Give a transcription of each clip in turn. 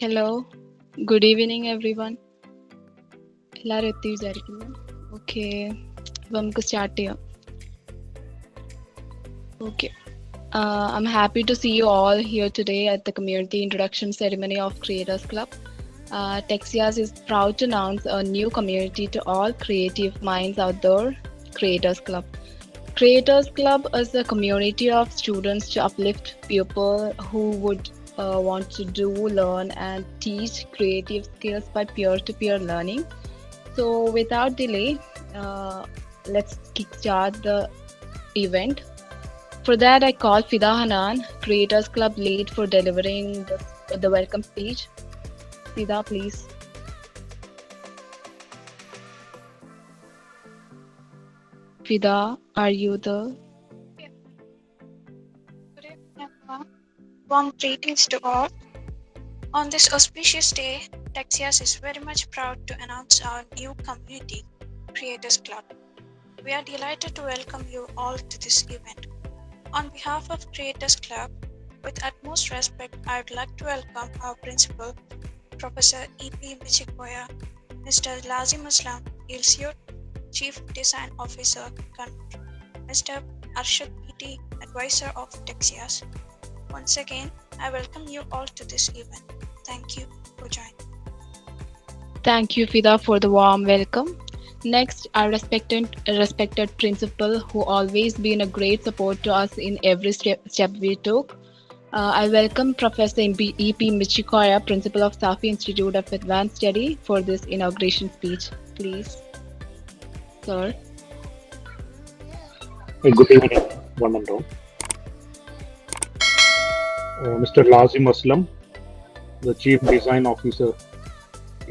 Hello, good evening everyone. എല്ലാവരും എത്തി വിചാരിക്കുന്നു. ഓക്കെ, അപ്പോൾ നമുക്ക് സ്റ്റാർട്ട് ചെയ്യാം. Okay. I'm happy to see you all here today at the community introduction ceremony of Creators Club. Texias is proud to announce a new community to all creative minds out there, Creators Club. Creators Club is a community of students to uplift people who would want to do, learn, and teach creative skills by peer-to-peer learning. So, without delay, let's kickstart the event. For that, I call Fida Hanan, Creators Club lead, for delivering the welcome speech. Fida, please. Fida, are you there? Good evening, everyone. Warm greetings to all. On this auspicious day, Texias is very much proud to announce our new community, Creators Club. We are delighted to welcome you all to this event. On behalf of Creators Club, with utmost respect, I would like to welcome our principal, Professor E.P. Michikoya, Mr. Lazim Aslam, ILSUT Chief Design Officer, Kannur, Mr. Arshad P.T., Advisor of Texias. Once again, I welcome you all to this event. Thank you for joining. Thank you, Fida, for the warm welcome. Next, our respected principal, who always been a great support to us in every step we took. I welcome Professor E.P. Michikoya, Principal of Safi Institute of Advanced Study, for this inauguration speech. Please, sir. Good evening, one and all. Mr. Lazim Aslam, the Chief Design Officer,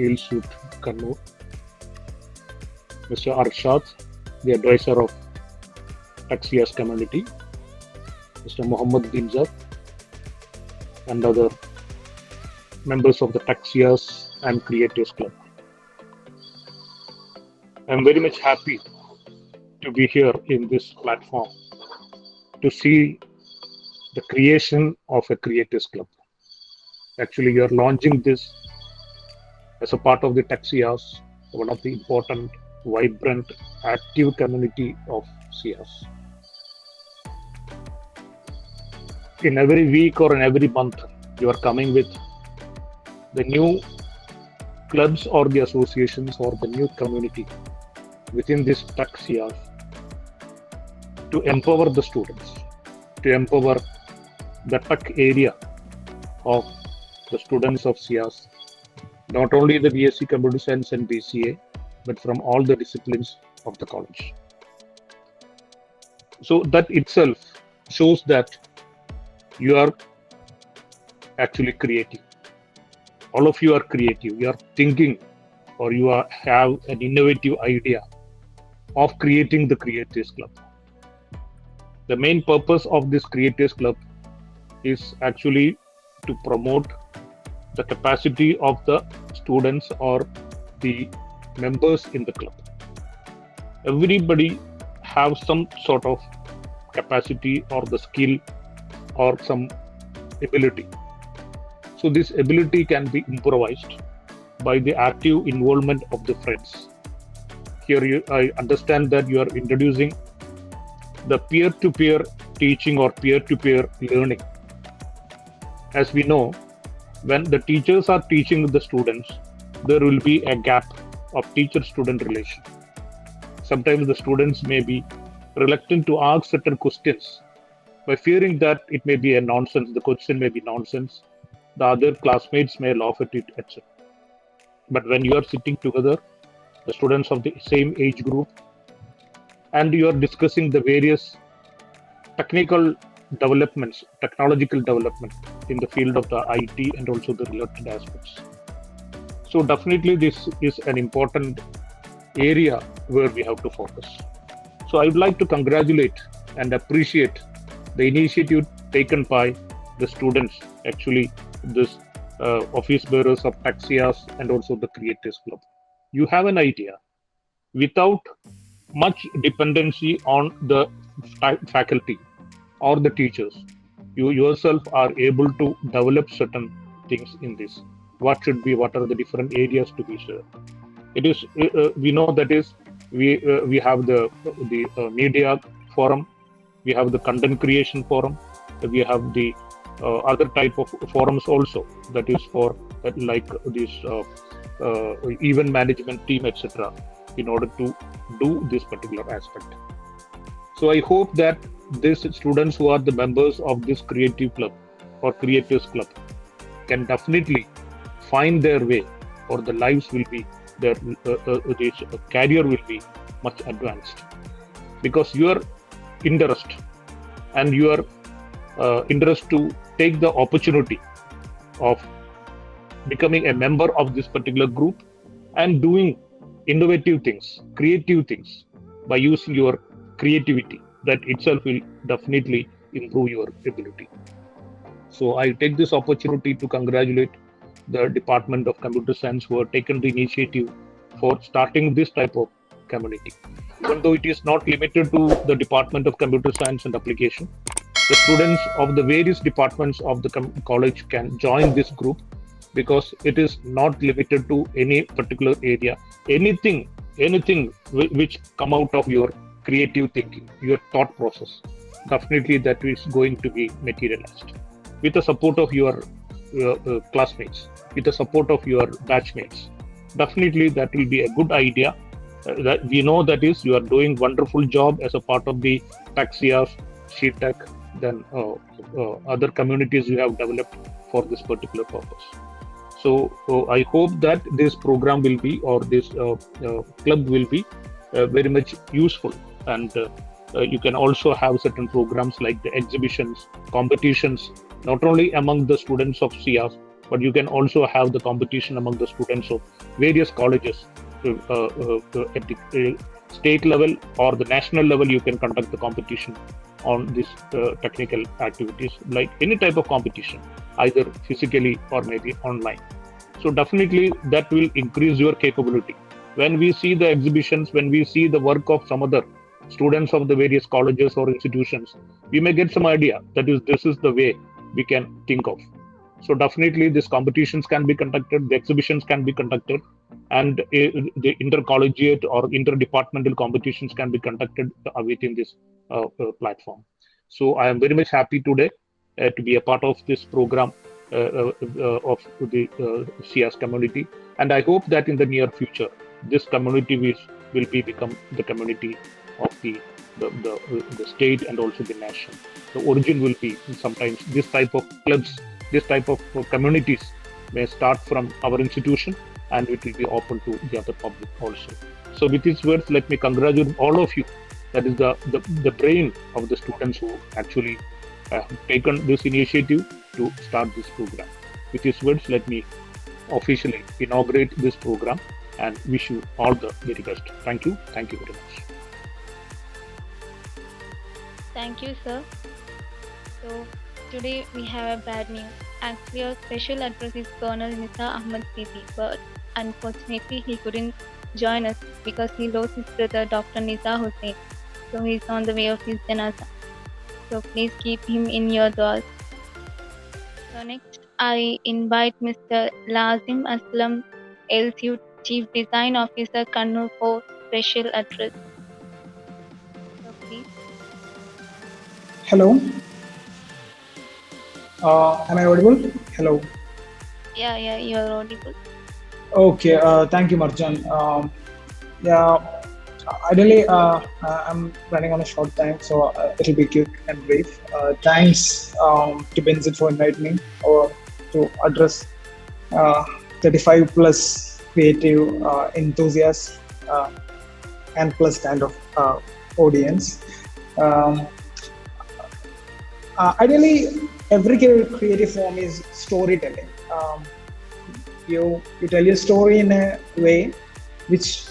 ILSUT Kannur. Mr. Arshad, the Advisor of Texias Community. Mr. Muhammad Dinzar, and other members of the Texias and Creators Club. I am very much happy to be here in this platform to see the creation of a Creators Club. Actually, you are launching this as a part of the Texias, one of the important, vibrant, active community of SIAS. In every week or in every month, you are coming with the new clubs or the associations or the new community within this Texias to empower the students, to empower the tech area of the students of SIAS, not only the BSc Computer Science and BCA, but from all the disciplines of the college. So that itself shows that you are actually creative. All of you are creative. You are thinking, or you have an innovative idea of creating the Creators Club. The main purpose of this Creators Club is actually to promote the capacity of the students or the members in the club. Everybody have some sort of capacity or the skill or some ability. So this ability can be improvised by the active involvement of the friends. Here I understand that you are introducing the peer-to-peer teaching or peer-to-peer learning. As we know, when the teachers are teaching the students, there will be a gap of teacher-student relation. Sometimes the students may be reluctant to ask certain questions by fearing that it may be a nonsense, the question may be nonsense, the other classmates may laugh at it, etc. But when you are sitting together, the students of the same age group, and you are discussing the various technological development in the field of the IT and also the related aspects. So definitely this is an important area where we have to focus. So I would like to congratulate and appreciate the initiative taken by the students, actually this office bearers of Texias and also the Creators Club. You have an idea. Without much dependency on the faculty or the teachers, you yourself are able to develop certain things in this. what are the different areas to be served. It is we know that is we have the media forum, we have the content creation forum, we have the other type of forums also, that is for like this event management team, etc., in order to do this particular aspect. So I hope that these students who are the members of this creative club or creators club can definitely find their way, or the lives will be their this career will be much advanced, because your interest and your interest to take the opportunity of becoming a member of this particular group and doing innovative things, creative things by using your creativity, that itself will definitely improve your ability. So I take this opportunity to congratulate the Department of Computer Science who have taken the initiative for starting this type of community. Even though it is not limited to the Department of Computer Science and Application, the students of the various departments of the college can join this group, because it is not limited to any particular area. Anything which come out of your creative thinking, your thought process, definitely that is going to be materialized with the support of your classmates, with the support of your batchmates. Definitely that will be a good idea. That we know that is you are doing wonderful job as a part of the Taxias, SheTech, then other communities you have developed for this particular purpose. So I hope that this program will be, or this club will be very much useful, and you can also have certain programs like the exhibitions, competitions, not only among the students of SIAS, but you can also have the competition among the students of various colleges at the state level or the national level. You can conduct the competition on these technical activities, like any type of competition, either physically or maybe online. So definitely that will increase your capability. When we see the exhibitions, when we see the work of some other students of the various colleges or institutions, we may get some idea that this is the way we can think of. So definitely these competitions can be conducted, the exhibitions can be conducted, and the intercollegiate or interdepartmental competitions can be conducted within this platform. So I am very much happy today to be a part of this program of the SIAS community, and I hope that in the near future this community will become the community of the state and also the nation. The origin will be sometimes this type of clubs, this type of communities may start from our institution, and it will be open to the other public also. So with these words, let me congratulate all of you. That is the brain of the students who actually have taken this initiative to start this program. With these words, let me officially inaugurate this program and wish you all the very best. Thank you. Thank you very much. Thank you, sir. So today we have a bad news. Actually, our special address is Colonel Nisa Ahmed Sidi, but unfortunately he couldn't join us because he lost his brother Dr. Nisa Hussain. So he's on the way of his janazah. So please keep him in your thoughts. So next, I invite Mr. Lazim Aslam, LCU Chief Design Officer, Kannur, for special address. So please. Hello. Am I audible? Hello. Yeah, you are audible. Okay. Thank you, Marjan. Ideally, I'm running on a short time, so it'll be quick and brief. Thanks to Benzit for inviting me or to address 35 plus creative enthusiasts and plus kind of audience. Ideally, every creative form is storytelling. You tell your story in a way which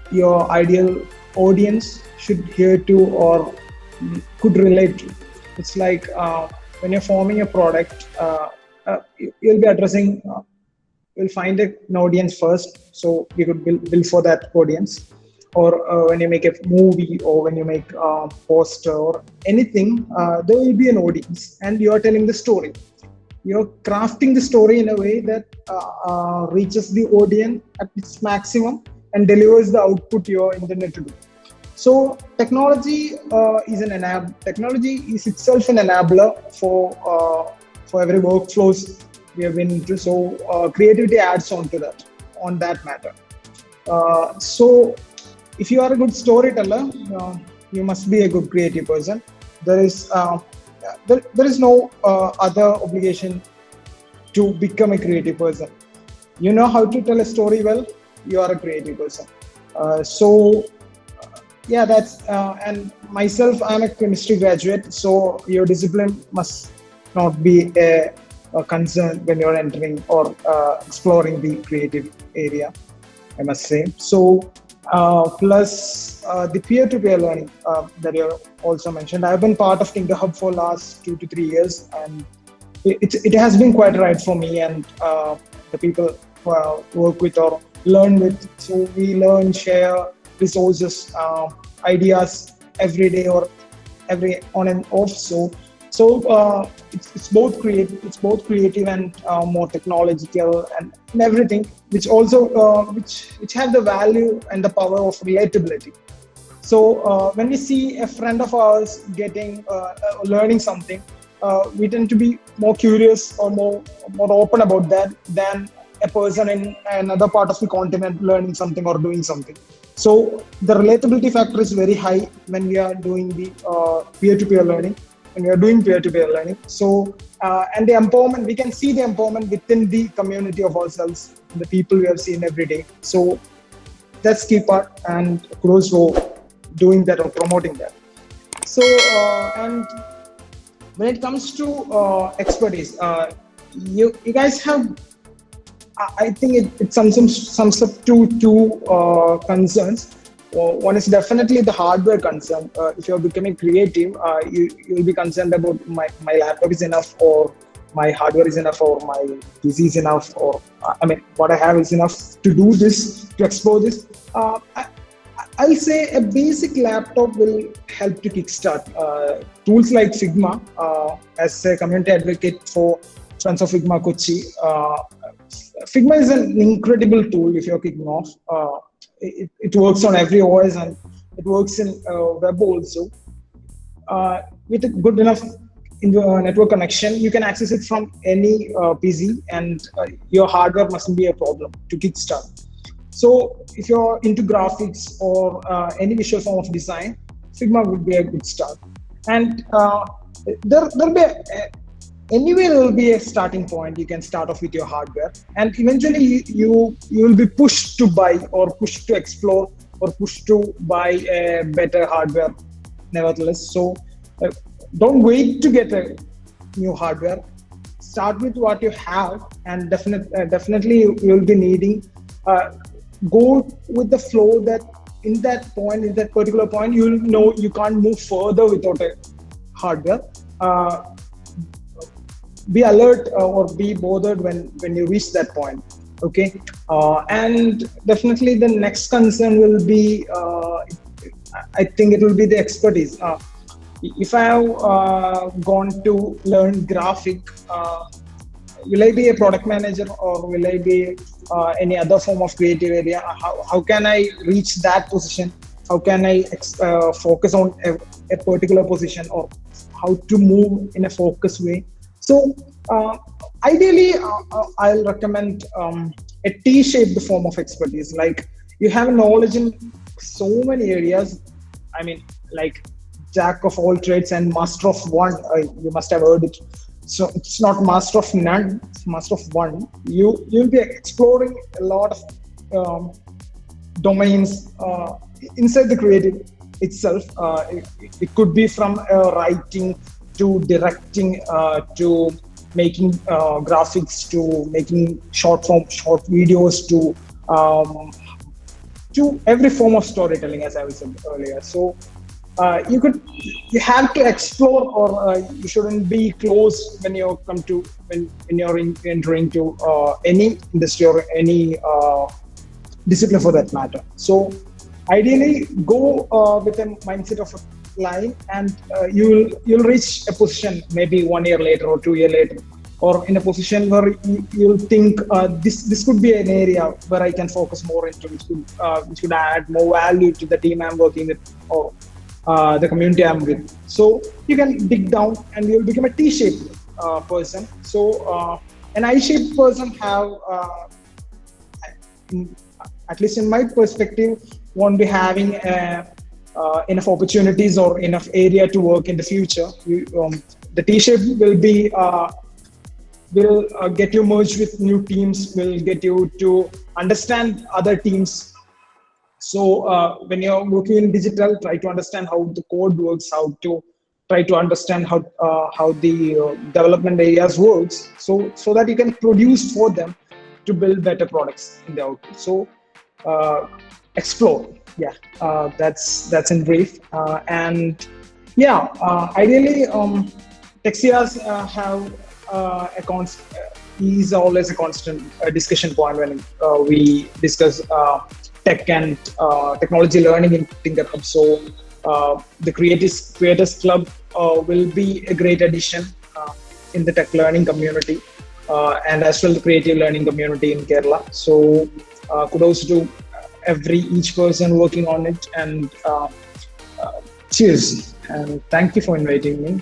your ideal audience should hear to or could relate to. It's like when you're forming a product, you'll be addressing, you'll find an audience first, so you could build for that audience. Or when you make a movie, or when you make a poster or anything, there will be an audience and you are telling the story. you're crafting the story in a way that reaches the audience at its maximum and delivers the output you're intended to do. So technology technology is itself an enabler for every workflows we have been into. So creativity adds on to that, on that matter. So if you are a good storyteller, you must be a good creative person. There is there is no other obligation to become a creative person. You know how to tell a story well, you are a creative person. Yeah, that's and myself, I'm a chemistry graduate, so your discipline must not be a concern when you're entering or exploring the creative area, I must say. So plus the peer-to-peer learning that you also mentioned. I've been part of Tinker Hub for last 2 to 3 years, and it has been quite right for me and the people who I work with or learn with. So we learn, share resources, ideas every day or every on and off. So it's both creative and more technological and everything, which also which have the value and the power of relatability. So when we see a friend of ours getting learning something, we tend to be more curious or more open about that than a person in another part of the continent learning something or doing something. So the relatability factor is very high when we are doing the peer-to-peer learning. When we are doing peer-to-peer learning, so and the empowerment, we can see the empowerment within the community of ourselves, the people we have seen every day. So that's key part, and kudos for doing that or promoting that. So and when it comes to expertise, you guys have, I think it sums up to two concerns. One is definitely the hardware concern. If you're becoming creative, you'll be concerned about my laptop is enough, or my hardware is enough, or my PC is enough, or what I have is enough to do this, to explore this. I'll say a basic laptop will help to kickstart. Tools like Figma, as a community advocate for Friends of Figma Kochi, Figma is an incredible tool if you're kicking off. It works on every OS and it works in web also. With a good enough network connection, you can access it from any PC, and your hardware mustn't be a problem to kickstart. So if you're into graphics or any visual form of design, Figma would be a good start. And there'll be anyway, there will be a starting point. You can start off with your hardware, and eventually you will be pushed to buy or pushed to explore or pushed to buy a better hardware nevertheless. So don't wait to get a new hardware. Start with what you have, and definitely you will be needing. Go with the flow that in that particular point, you'll know you can't move further without a hardware. Be alert or be bothered when you reach that point. Okay, and definitely the next concern will be, I think it will be the expertise. If I have gone to learn graphic, will I be a product manager, or will I be any other form of creative area? How can I reach that position? How can I focus on a particular position, or how to move in a focused way? So ideally, I'll recommend a T-shaped form of expertise. Like, you have knowledge in so many areas. Like jack of all trades and master of one. You must have heard it. So it's not master of none, it's master of one. You'll be exploring a lot of domains inside the creative itself. It could be from writing to directing, to making graphics, to making short videos, to every form of storytelling, as I was saying earlier. So you have to explore, or you shouldn't be closed when you're entering to any industry or any discipline for that matter. So ideally, go with a mindset of a line, and you'll reach a position maybe 1 year later or 2 years later or in a position where you'll think this could be an area where I can focus more into, which could add more value to the team I'm working with, or the community I'm with. So you can dig down and you'll become a T-shaped person. So an I-shaped person have, at least in my perspective, won't be having enough opportunities or enough area to work in the future. The T-shape will be will get you merged with new teams, will get you to understand other teams. So when you're working in digital, try to understand how the code works, how to try to understand how the development areas works, so that you can produce for them to build better products in the output. So explore. Yeah, that's in brief. And yeah, ideally, Texias have is always a constant discussion point when we discuss tech and technology learning in TinkerHub. So the Creators Club will be a great addition in the tech learning community, and as well the creative learning community in Kerala. So kudos to each person working on it, and cheers. And thank you for inviting me.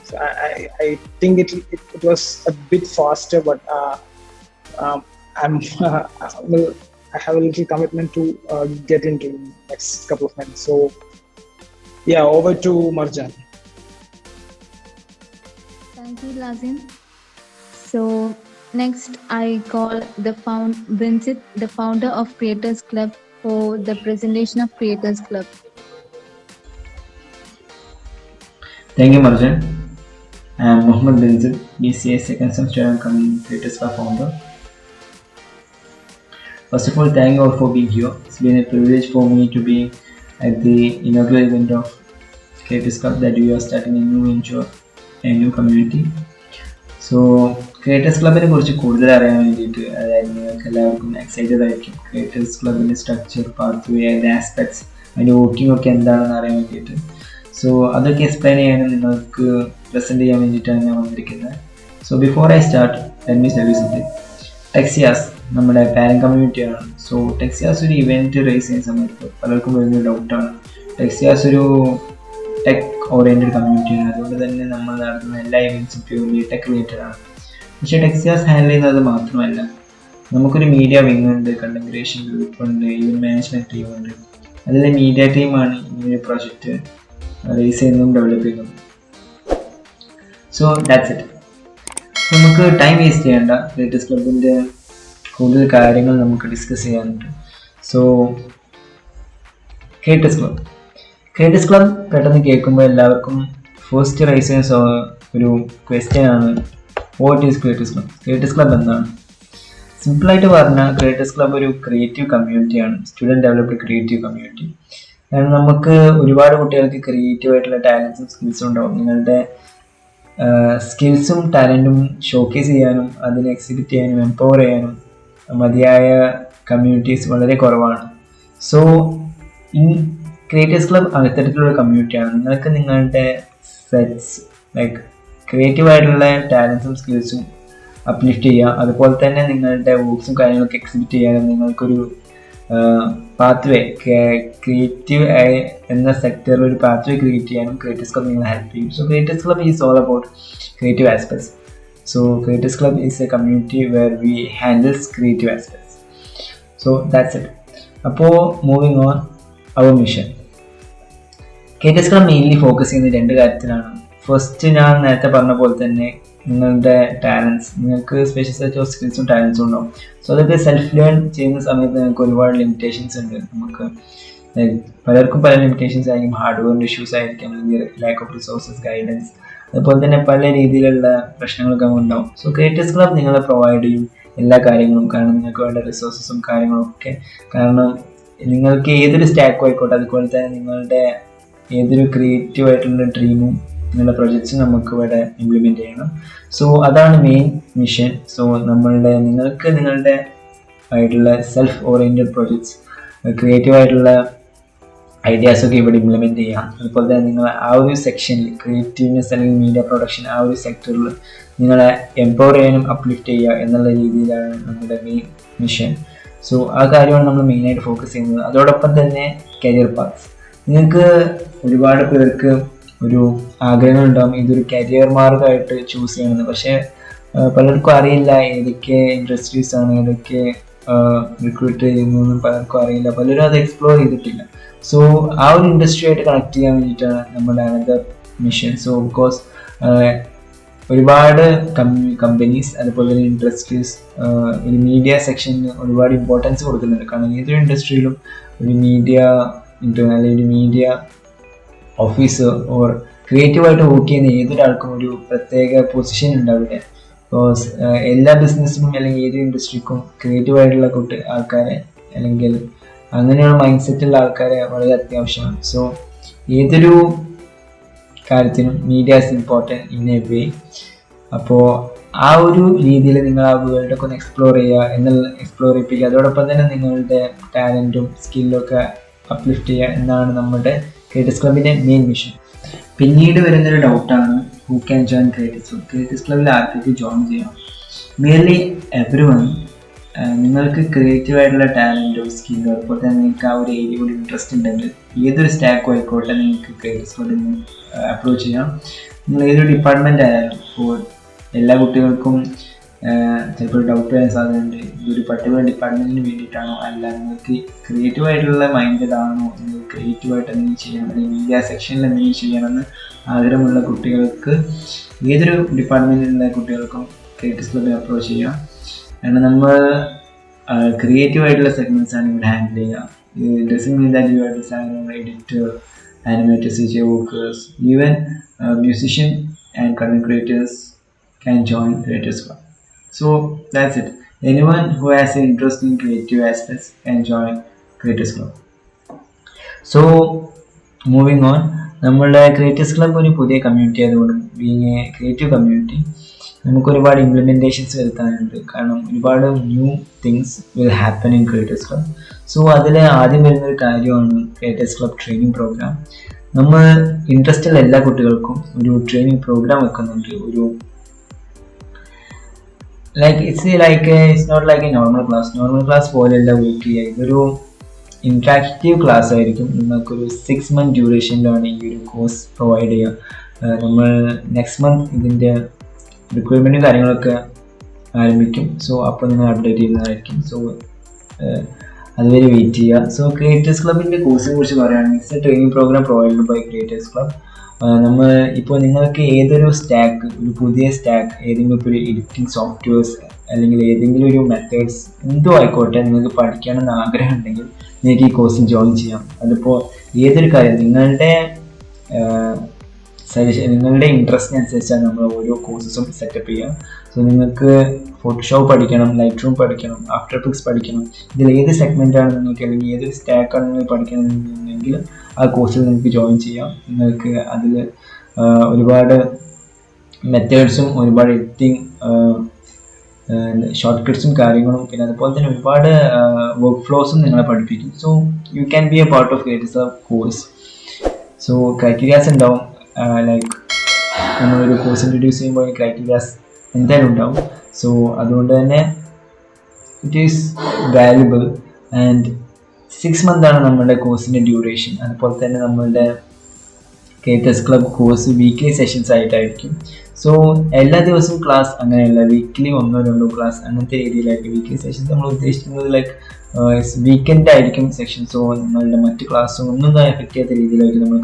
I think it was a bit faster, but I have a little commitment to get into next couple of minutes. So yeah, over to Marjan. Thank you, Lazim. So next, I call Vincent, the founder of Creators Club, for the presentation of Creators Club. Thank you, Marjan. I am Mohammed Vincent, BCA second semester coming Creators Club founder. First of all, thank you all for being here. It's been a privilege for me to be at the inaugural event of Creators Club, that we are starting a new venture, a new community. So Creators Clubിനെ കുറിച്ച് കൂടുതൽ അറിയാൻ വേണ്ടിയിട്ട്, അതായത് നിങ്ങൾക്ക് എല്ലാവർക്കും excited ആയിരിക്കും creators ക്ലബിൻ്റെ structure, pathway, അതിൻ്റെ ആസ്പെക്ട്സ്, അതിൻ്റെ വർക്കിംഗ് ഒക്കെ എന്താണെന്ന് അറിയാൻ വേണ്ടിയിട്ട്. സോ അതൊക്കെ എക്സ്പ്ലെയിൻ ചെയ്യാനും നിങ്ങൾക്ക് പ്രസൻറ്റ് ചെയ്യാൻ വേണ്ടിയിട്ടാണ് ഞാൻ വന്നിരിക്കുന്നത്. So before I start, let me tell you something. ടെക്സിയാസ് നമ്മുടെ പാരന്റ് കമ്മ്യൂണിറ്റിയാണ്. സോ ടെക്സിയാസ് ഒരു ഇവൻറ്റ് റേസ് ചെയ്യുന്ന സമയത്ത് പലർക്കും വരുന്ന ഡൗട്ടാണ്, ടെക്സിയാസ് ഒരു ടെക് ഓറിയൻറ്റഡ് കമ്മ്യൂണിറ്റിയാണ്, അതുകൊണ്ട് തന്നെ നമ്മൾ നടത്തുന്ന എല്ലാ ഇവൻറ്റ്സും പ്യൂർലി ടെക് റിലേറ്റഡ് ആണ്. പക്ഷേ ടെക്സിയാസ് ഹാൻഡിൽ ചെയ്യുന്നത് മാത്രമല്ല, നമുക്കൊരു മീഡിയ വിങ് ഉണ്ട്, കണ്ടന്റ് ക്രിയേഷൻ ഗ്രൂപ്പ് ഉണ്ട്, ഈവൻ മാനേജ്മെൻറ്റ് ടീമുണ്ട്. അതിലെ മീഡിയ ടീമാണ് ഈ ഒരു പ്രോജക്റ്റ് റേസ് ചെയ്യുന്നതും ഡെവലപ്പ് ചെയ്യുന്നതും. So that's it. നമുക്ക് ടൈം വേസ്റ്റ് ചെയ്യേണ്ട, ക്രിയേറ്റേഴ്സ് ക്ലബിൻ്റെ കൂടുതൽ കാര്യങ്ങൾ നമുക്ക് ഡിസ്കസ് ചെയ്യാനുണ്ട്. സോ ക്രിയേറ്റേഴ്സ് ക്ലബ് പെട്ടെന്ന് കേൾക്കുമ്പോൾ എല്ലാവർക്കും ഫസ്റ്റ് റൈസ് ചെയ്യുന്ന ഒരു ക്വസ്റ്റ്യൻ ആണ്, what is creators club? Creators club എന്താണ്? സിമ്പിളായിട്ട് പറഞ്ഞാൽ ക്രിയേറ്റേഴ്സ് ക്ലബ് ഒരു ക്രിയേറ്റീവ് കമ്മ്യൂണിറ്റിയാണ്, സ്റ്റുഡൻറ് ഡെവലപ്ഡ് ക്രിയേറ്റീവ് കമ്മ്യൂണിറ്റി. കാരണം നമുക്ക് ഒരുപാട് കുട്ടികൾക്ക് ക്രിയേറ്റീവ് ആയിട്ടുള്ള ടാലൻസും സ്കിൽസും ഉണ്ടാവും. നിങ്ങളുടെ സ്കിൽസും ടാലൻറ്റും ഷോക്കേസ് ചെയ്യാനും അതിനെ എക്സിബിറ്റ് ചെയ്യാനും എംപവർ ചെയ്യാനും മതിയായ കമ്മ്യൂണിറ്റീസ് വളരെ കുറവാണ്. സോ ഈ ക്രിയേറ്റേഴ്സ് ക്ലബ് അത്തരത്തിലുള്ള കമ്മ്യൂണിറ്റിയാണ്. നിങ്ങൾക്ക് നിങ്ങളുടെ സെറ്റ്സ് ലൈക്ക് ക്രിയേറ്റീവ് ആയിട്ടുള്ള ടാലൻസും സ്കിൽസും അപ്ലിഫ്റ്റ് ചെയ്യുക, അതുപോലെ തന്നെ നിങ്ങളുടെ വർക്ക്സും കാര്യങ്ങളൊക്കെ എക്സിബിറ്റ് ചെയ്യാനും നിങ്ങൾക്കൊരു പാത്വേ ക്രിയേറ്റീവ് എന്ന സെക്ടറിൽ ഒരു പാത്വേ ക്രിയേറ്റ് ചെയ്യാനും ക്രിയേറ്റേഴ്സ് ക്ലബ് നിങ്ങളെ ഹെൽപ്പ് ചെയ്യും. So creators club is all about creative aspects. So creators club is a community where we handles creative aspects. So that's it. അപ്പോൾ moving on our mission. Creators club mainly focus ചെയ്യുന്നത് രണ്ട് കാര്യത്തിലാണ്. First, ഞാൻ നേരത്തെ പറഞ്ഞ പോലെ തന്നെ നിങ്ങളുടെ ടാലൻസ്, നിങ്ങൾക്ക് സ്പെഷ്യൽ സെറ്റ് ഓഫ് സ്കിൽസും ടാലൻസും ഉണ്ടാവും. സോ അതൊക്കെ സെൽഫ് ലേൺ ചെയ്യുന്ന സമയത്ത് നിങ്ങൾക്ക് ഒരുപാട് ലിമിറ്റേഷൻസ് ഉണ്ട്. നമുക്ക് പലർക്കും പല ലിമിറ്റേഷൻസ് ആയിരിക്കും, ഹാർഡ്വെയറിൻ്റെ ഇഷ്യൂസ് ആയിരിക്കും, അല്ലെങ്കിൽ ലാക്ക് ഓഫ് റിസോഴ്സസ്, ഗൈഡൻസ്, അതുപോലെ തന്നെ പല രീതിയിലുള്ള പ്രശ്നങ്ങളൊക്കെ ഉണ്ടാവും. സോ ക്രിയേറ്റേഴ്സ് ക്ലബ് നിങ്ങളെ പ്രൊവൈഡ് ചെയ്യും എല്ലാ കാര്യങ്ങളും, കാരണം നിങ്ങൾക്ക് വേണ്ട റിസോഴ്സസും കാര്യങ്ങളും ഒക്കെ. കാരണം നിങ്ങൾക്ക് ഏതൊരു സ്റ്റാക്കും ആയിക്കോട്ടെ, അതുപോലെ തന്നെ നിങ്ങളുടെ ഏതൊരു ക്രിയേറ്റീവ് ആയിട്ടുള്ള ഡ്രീമും നിങ്ങളുടെ പ്രൊജക്ട്സ് നമുക്ക് ഇവിടെ ഇംപ്ലിമെൻറ്റ് ചെയ്യണം. സോ അതാണ് മെയിൻ മിഷൻ. സോ നിങ്ങൾക്ക് നിങ്ങളുടെ ആയിട്ടുള്ള സെൽഫ് ഓറിയൻറ്റഡ് പ്രൊജക്ട്സ്, ക്രിയേറ്റീവ് ആയിട്ടുള്ള ഐഡിയാസൊക്കെ ഇവിടെ ഇംപ്ലിമെൻറ്റ് ചെയ്യാം. അതുപോലെ തന്നെ നിങ്ങൾ ആ ഒരു സെക്ഷനിൽ ക്രിയേറ്റീവ്നെസ് അല്ലെങ്കിൽ മീഡിയ പ്രൊഡക്ഷൻ ആ ഒരു സെക്ടറിൽ നിങ്ങളെ എംപവർ ചെയ്യാനും അപ്ലിഫ്റ്റ് ചെയ്യുക എന്നുള്ള രീതിയിലാണ് നമ്മുടെ മെയിൻ മിഷൻ. സോ ആ കാര്യമാണ് നമ്മൾ മെയിനായിട്ട് ഫോക്കസ് ചെയ്യുന്നത്. അതോടൊപ്പം തന്നെ കരിയർ പാത്സ്. നിങ്ങൾക്ക് ഒരുപാട് പേർക്ക് ഒരു ആഗ്രഹങ്ങളുണ്ടാകും ഇതൊരു കരിയർ മാർഗമായിട്ട് ചൂസ് ചെയ്യണമെന്ന്. പക്ഷേ പലർക്കും അറിയില്ല ഏതൊക്കെ ഇൻഡസ്ട്രീസാണ്, ഏതൊക്കെ റിക്രൂട്ട് ചെയ്യുന്നതെന്നും പലർക്കും അറിയില്ല. പലരും അത് എക്സ്പ്ലോർ ചെയ്തിട്ടില്ല. സോ ആ ഒരു ഇൻഡസ്ട്രിയായിട്ട് കണക്ട് ചെയ്യാൻ വേണ്ടിയിട്ടാണ് നമ്മുടെ അനദർ മിഷൻ. സോ ബിക്കോസ് ഒരുപാട് കമ്പനീസ് അതുപോലെ തന്നെ ഇൻഡസ്ട്രീസ് ഒരു മീഡിയ സെക്ഷന് ഒരുപാട് ഇമ്പോർട്ടൻസ് കൊടുക്കുന്നുണ്ട്. കാരണം ഏതൊരു ഇൻഡസ്ട്രിയിലും ഒരു മീഡിയ ഇന്റേൺ അല്ലെങ്കിൽ ഒരു മീഡിയ ഓഫീസർ ഓർ ക്രിയേറ്റീവായിട്ട് വർക്ക് ചെയ്യുന്ന ഏതൊരാൾക്കും ഒരു പ്രത്യേക പൊസിഷൻ ഉണ്ടാവില്ല. ബിക്കോസ് എല്ലാ ബിസിനസ്സിനും അല്ലെങ്കിൽ ഏതൊരു ഇൻഡസ്ട്രിക്കും ക്രിയേറ്റീവായിട്ടുള്ള ആൾക്കാരെ അല്ലെങ്കിൽ അങ്ങനെയുള്ള മൈൻഡ് സെറ്റുള്ള ആൾക്കാരെ വളരെ അത്യാവശ്യമാണ്. സോ ഏതൊരു കാര്യത്തിനും media is important in a way. അപ്പോൾ ആ ഒരു രീതിയിൽ നിങ്ങൾ ആ വേൾഡൊക്കെ ഒന്ന് എക്സ്പ്ലോർ ചെയ്യിപ്പിക്കുക. അതോടൊപ്പം തന്നെ നിങ്ങളുടെ ടാലൻറ്റും സ്കില്ലൊക്കെ അപ്ലിഫ്റ്റ് ചെയ്യുക എന്നാണ് നമ്മുടെ ക്രിയേറ്റീവ്സ് ക്ലബിൻ്റെ മെയിൻ മിഷൻ. പിന്നീട് വരുന്നൊരു ഡൗട്ടാണ് ഹൂ ക്യാൻ ജോയിൻ ക്രിയേറ്റീവ്സ് ക്ലബിൽ ആർക്കൊക്കെ ജോയിൻ ചെയ്യാം. Mainly every one. നിങ്ങൾക്ക് ക്രിയേറ്റീവായിട്ടുള്ള ടാലൻറ്റോ സ്കില്ലോ അതുപോലെ തന്നെ നിങ്ങൾക്ക് ആ ഒരു ഏരിയയോട് ഇൻട്രസ്റ്റ് ഉണ്ടെങ്കിൽ ഏതൊരു സ്റ്റാക്കോ ആയിക്കോട്ടെ നിങ്ങൾക്ക് ക്രിയേറ്റീവ്സ് ക്ലബിൽ നിന്ന് അപ്രോച്ച് ചെയ്യാം. നിങ്ങൾ ഏതൊരു ഡിപ്പാർട്ട്മെൻ്റ് ആയാലും. ഇപ്പോൾ എല്ലാ കുട്ടികൾക്കും ചിലപ്പോൾ ഡൗട്ട് വരാൻ സാധ്യതയുണ്ട് ഇതൊരു പർട്ടിക്കുലർ ഡിപ്പാർട്ട്മെൻറ്റിന് വേണ്ടിയിട്ടാണോ, അല്ല നിങ്ങൾക്ക് ക്രിയേറ്റീവായിട്ടുള്ള മൈൻഡഡ് ആണോ, നിങ്ങൾ ക്രിയേറ്റീവായിട്ട് എന്തെങ്കിലും ചെയ്യണം അല്ലെങ്കിൽ മീഡിയ സെക്ഷനിൽ എന്തെങ്കിലും ചെയ്യണമെന്ന് ആഗ്രഹമുള്ള കുട്ടികൾക്ക് ഏതൊരു ഡിപ്പാർട്ട്മെൻറ്റിലുള്ള കുട്ടികൾക്കും ക്രിയേറ്റീവ്സ് ക്ലബിൽ അപ്രോച്ച് ചെയ്യാം. കാരണം നമ്മൾ ക്രിയേറ്റീവായിട്ടുള്ള സെഗ്മെൻറ്റ്സ് ആണ് ഇവിടെ ഹാൻഡിൽ ചെയ്യുക. It doesn't mean that you are designer, editor, animator, CGI workers, even musician and content creators can join Creators Club. So that's it. Anyone who has an interest in creative aspects can join Creators Club. So moving on, നമ്മളുടെ creatives club ഒരു പുതിയ community ആയതുകൊണ്ട് being A creative community നമുക്ക് ഒരുപാട് implementations വരുത്താനുണ്ട്. കാരണം ഒരുപാട് new things will happen in creatives club. So അതിൽ ആദ്യം വരുന്നൊരു കാര്യമാണ് ക്രിയേറ്റീവ്സ് ക്ലബ് ട്രെയിനിങ് പ്രോഗ്രാം. നമ്മൾ ഇൻട്രസ്റ്റുള്ള എല്ലാ കുട്ടികൾക്കും ഒരു ട്രെയിനിങ് പ്രോഗ്രാം വെക്കുന്നുണ്ട്. ഒരു it's not like a normal class പോലെയല്ല വർക്ക് ചെയ്യുക. ഇതൊരു ഇൻട്രാക്റ്റീവ് ക്ലാസ് ആയിരിക്കും. നിങ്ങൾക്കൊരു 6 month ഡ്യൂറേഷനിലാണ് ഈ ഒരു കോഴ്സ് പ്രൊവൈഡ് ചെയ്യുക. നമ്മൾ നെക്സ്റ്റ് മന്ത് ഇതിൻ്റെ റിക്വയർമെൻറ്റും കാര്യങ്ങളൊക്കെ ആരംഭിക്കും. സോ അപ്പോൾ നിങ്ങൾ അപ്ഡേറ്റ് ചെയ്യുന്നതായിരിക്കും. സോ അതുവരെ വെയിറ്റ് ചെയ്യുക. സോ ക്രിയേറ്റീവ്സ് ക്ലബിൻ്റെ കോഴ്സിനെ കുറിച്ച് പറയുകയാണെങ്കിൽ it's a training programme provided by creatives club. നമ്മൾ ഇപ്പോൾ നിങ്ങൾക്ക് ഏതൊരു സ്റ്റാക്ക്, ഒരു പുതിയ സ്റ്റാക്ക്, ഏതെങ്കിലും ഇപ്പോൾ ഒരു എഡിറ്റിംഗ് സോഫ്റ്റ്വെയർസ് അല്ലെങ്കിൽ ഏതെങ്കിലും ഒരു മെത്തേഡ്സ് എന്തോ ആയിക്കോട്ടെ നിങ്ങൾക്ക് പഠിക്കണമെന്ന് ആഗ്രഹം ഉണ്ടെങ്കിൽ നിങ്ങൾക്ക് ഈ കോഴ്സിൽ ജോയിൻ ചെയ്യാം. അതിപ്പോൾ ഏതൊരു കാര്യം നിങ്ങളുടെ നിങ്ങളുടെ ഇൻട്രസ്റ്റിനനുസരിച്ചാണ് നമ്മൾ ഓരോ കോഴ്സസും സെറ്റപ്പ് ചെയ്യുക. സോ നിങ്ങൾക്ക് ഫോട്ടോഷോപ്പ് പഠിക്കണം, ലൈറ്റ് റൂം പഠിക്കണം, ആഫ്റ്റർ എഫക്ട്സ് പഠിക്കണം, ഇതിൽ ഏത് സെഗ്മെൻറ്റാണ് നിങ്ങൾക്ക് അല്ലെങ്കിൽ ഏതൊരു സ്റ്റാക്കാണ് നിങ്ങൾ പഠിക്കണമെന്നുണ്ടെങ്കിൽ ആ കോഴ്സിൽ നിങ്ങൾക്ക് ജോയിൻ ചെയ്യാം. നിങ്ങൾക്ക് അതിൽ ഒരുപാട് മെത്തേഡ്സും ഒരുപാട് എഡിറ്റിംഗ് ഷോർട്ട് കട്ട്സും കാര്യങ്ങളും പിന്നെ അതുപോലെ തന്നെ ഒരുപാട് വർക്ക് ഫ്ലോസും നിങ്ങളെ പഠിപ്പിക്കും. So you can be A part of creatives club course. So criterias ഉണ്ടാവും. നമ്മളൊരു കോഴ്സ് ഇൻട്രൊഡ്യൂസ് ചെയ്യുമ്പോൾ ക്രൈറ്റീരിയാസ് എന്തായാലും ഉണ്ടാവും. സോ അതുകൊണ്ട് തന്നെ it is valuable. And 6 month ആണ് നമ്മുടെ കോഴ്സിൻ്റെ ഡ്യൂറേഷൻ. അതുപോലെ തന്നെ നമ്മളുടെ creatives club course weekly sessions ആയിട്ടായിരിക്കും. സോ എല്ലാ ദിവസവും ക്ലാസ് അങ്ങനെയല്ല, വീക്കിലി 1-2 ക്ലാസ് അങ്ങനത്തെ രീതിയിലായിരിക്കും. വീക്ക്ലി സെഷൻസ് നമ്മൾ ഉദ്ദേശിക്കുന്നത് വീക്കെൻഡ് ആയിരിക്കും സെക്ഷൻ. സോ നമ്മളുടെ മറ്റ് ക്ലാസ്സും ഒന്നും എഫക്റ്റ് ചെയ്യാത്ത രീതിയിലായിരിക്കും നമ്മൾ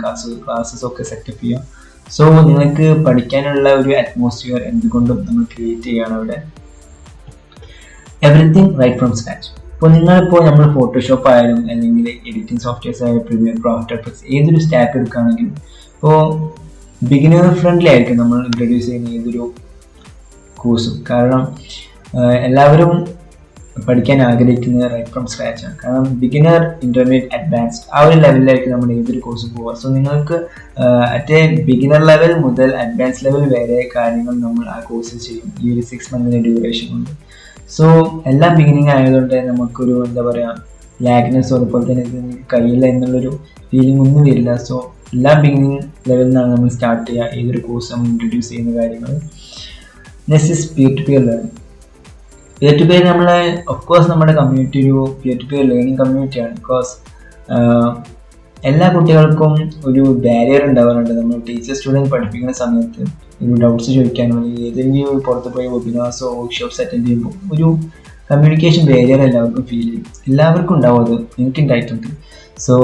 ക്ലാസ്സസ് ഒക്കെ സെറ്റപ്പ് ചെയ്യുക. സോ നിങ്ങൾക്ക് പഠിക്കാനുള്ള ഒരു അറ്റ്മോസ്ഫിയർ എന്തുകൊണ്ടും നമ്മൾ ക്രിയേറ്റ് ചെയ്യുകയാണ് അവിടെ. Everything right from scratch. ഇപ്പോൾ നിങ്ങളിപ്പോൾ നമ്മൾ ഫോട്ടോഷോപ്പ് ആയാലും അല്ലെങ്കിൽ എഡിറ്റിംഗ് സോഫ്റ്റ്വെയർസ് ആയാലും പ്രീമിയർ പ്രോ, ആഫ്റ്റർ എഫക്ട്സ് ഏതൊരു സ്റ്റാക്ക് എടുക്കുകയാണെങ്കിലും ഇപ്പോൾ ബിഗിനർ ഫ്രണ്ട്ലി ആയിരിക്കും നമ്മൾ ഇൻട്രൊഡ്യൂസ് ചെയ്യുന്ന ഏതൊരു കോഴ്സും. കാരണം എല്ലാവരും പഠിക്കാൻ ആഗ്രഹിക്കുന്നത് റൈറ്റ് ഫ്രം സ്ക്രാച്ച് ആണ്. കാരണം ബിഗിനർ, ഇൻ്റർമീഡിയറ്റ്, അഡ്വാൻസ്ഡ് ആ ഒരു ലെവലിലായിരിക്കും നമ്മൾ ഏതൊരു കോഴ്സും പോവുക. സോ നിങ്ങൾക്ക് അറ്റ് എ ബിഗിനർ ലെവൽ മുതൽ അഡ്വാൻസ് ലെവൽ വരെ കാര്യങ്ങൾ നമ്മൾ ആ കോഴ്സിൽ ചെയ്യും ഈ ഒരു 6 month ഡ്യൂറേഷൻ കൊണ്ട്. സോ എല്ലാം ബിഗിനിങ് ആയതുകൊണ്ട് നമുക്കൊരു എന്താ പറയുക ലാഗ്നെസ്സോ അതുപോലെ തന്നെ ഇത് നിങ്ങൾക്ക് കഴിയില്ല എന്നുള്ളൊരു ഫീലിംഗ് ഒന്നും വരില്ല. സോ എല്ലാ ബിഗിനിങ് ലെവലിൽ നിന്നാണ് നമ്മൾ സ്റ്റാർട്ട് ചെയ്യുക ഏതൊരു കോഴ്സ് നമ്മൾ ഇൻട്രൊഡ്യൂസ് ചെയ്യുന്ന കാര്യങ്ങൾ. Next is peer to peer learning. Peer to peer നമ്മളെ ഓഫ്കോഴ്സ് നമ്മുടെ കമ്മ്യൂണിറ്റി ഒരു പിയർ ടു പിയർ ലേണിംഗ് കമ്മ്യൂണിറ്റിയാണ്. ബിക്കോസ് എല്ലാ കുട്ടികൾക്കും ഒരു ബാരിയർ ഉണ്ടാവാറുണ്ട്. നമ്മൾ ടീച്ചർ സ്റ്റുഡൻറ്റ് പഠിപ്പിക്കുന്ന സമയത്ത് ഒരു ഡൗട്ട്സ് ചോദിക്കാനോ അല്ലെങ്കിൽ ഏതെങ്കിലും പുറത്ത് പോയി വെബിനാർസോ വർക്ക്ഷോപ്സ് അറ്റൻഡ് ചെയ്യുമ്പോൾ ഒരു കമ്മ്യൂണിക്കേഷൻ ബാരിയർ എല്ലാവർക്കും ഫീൽ ചെയ്യും. എല്ലാവർക്കും ഉണ്ടാവും, അത് എനിക്ക് ഉണ്ടായിട്ടുണ്ട്. സോ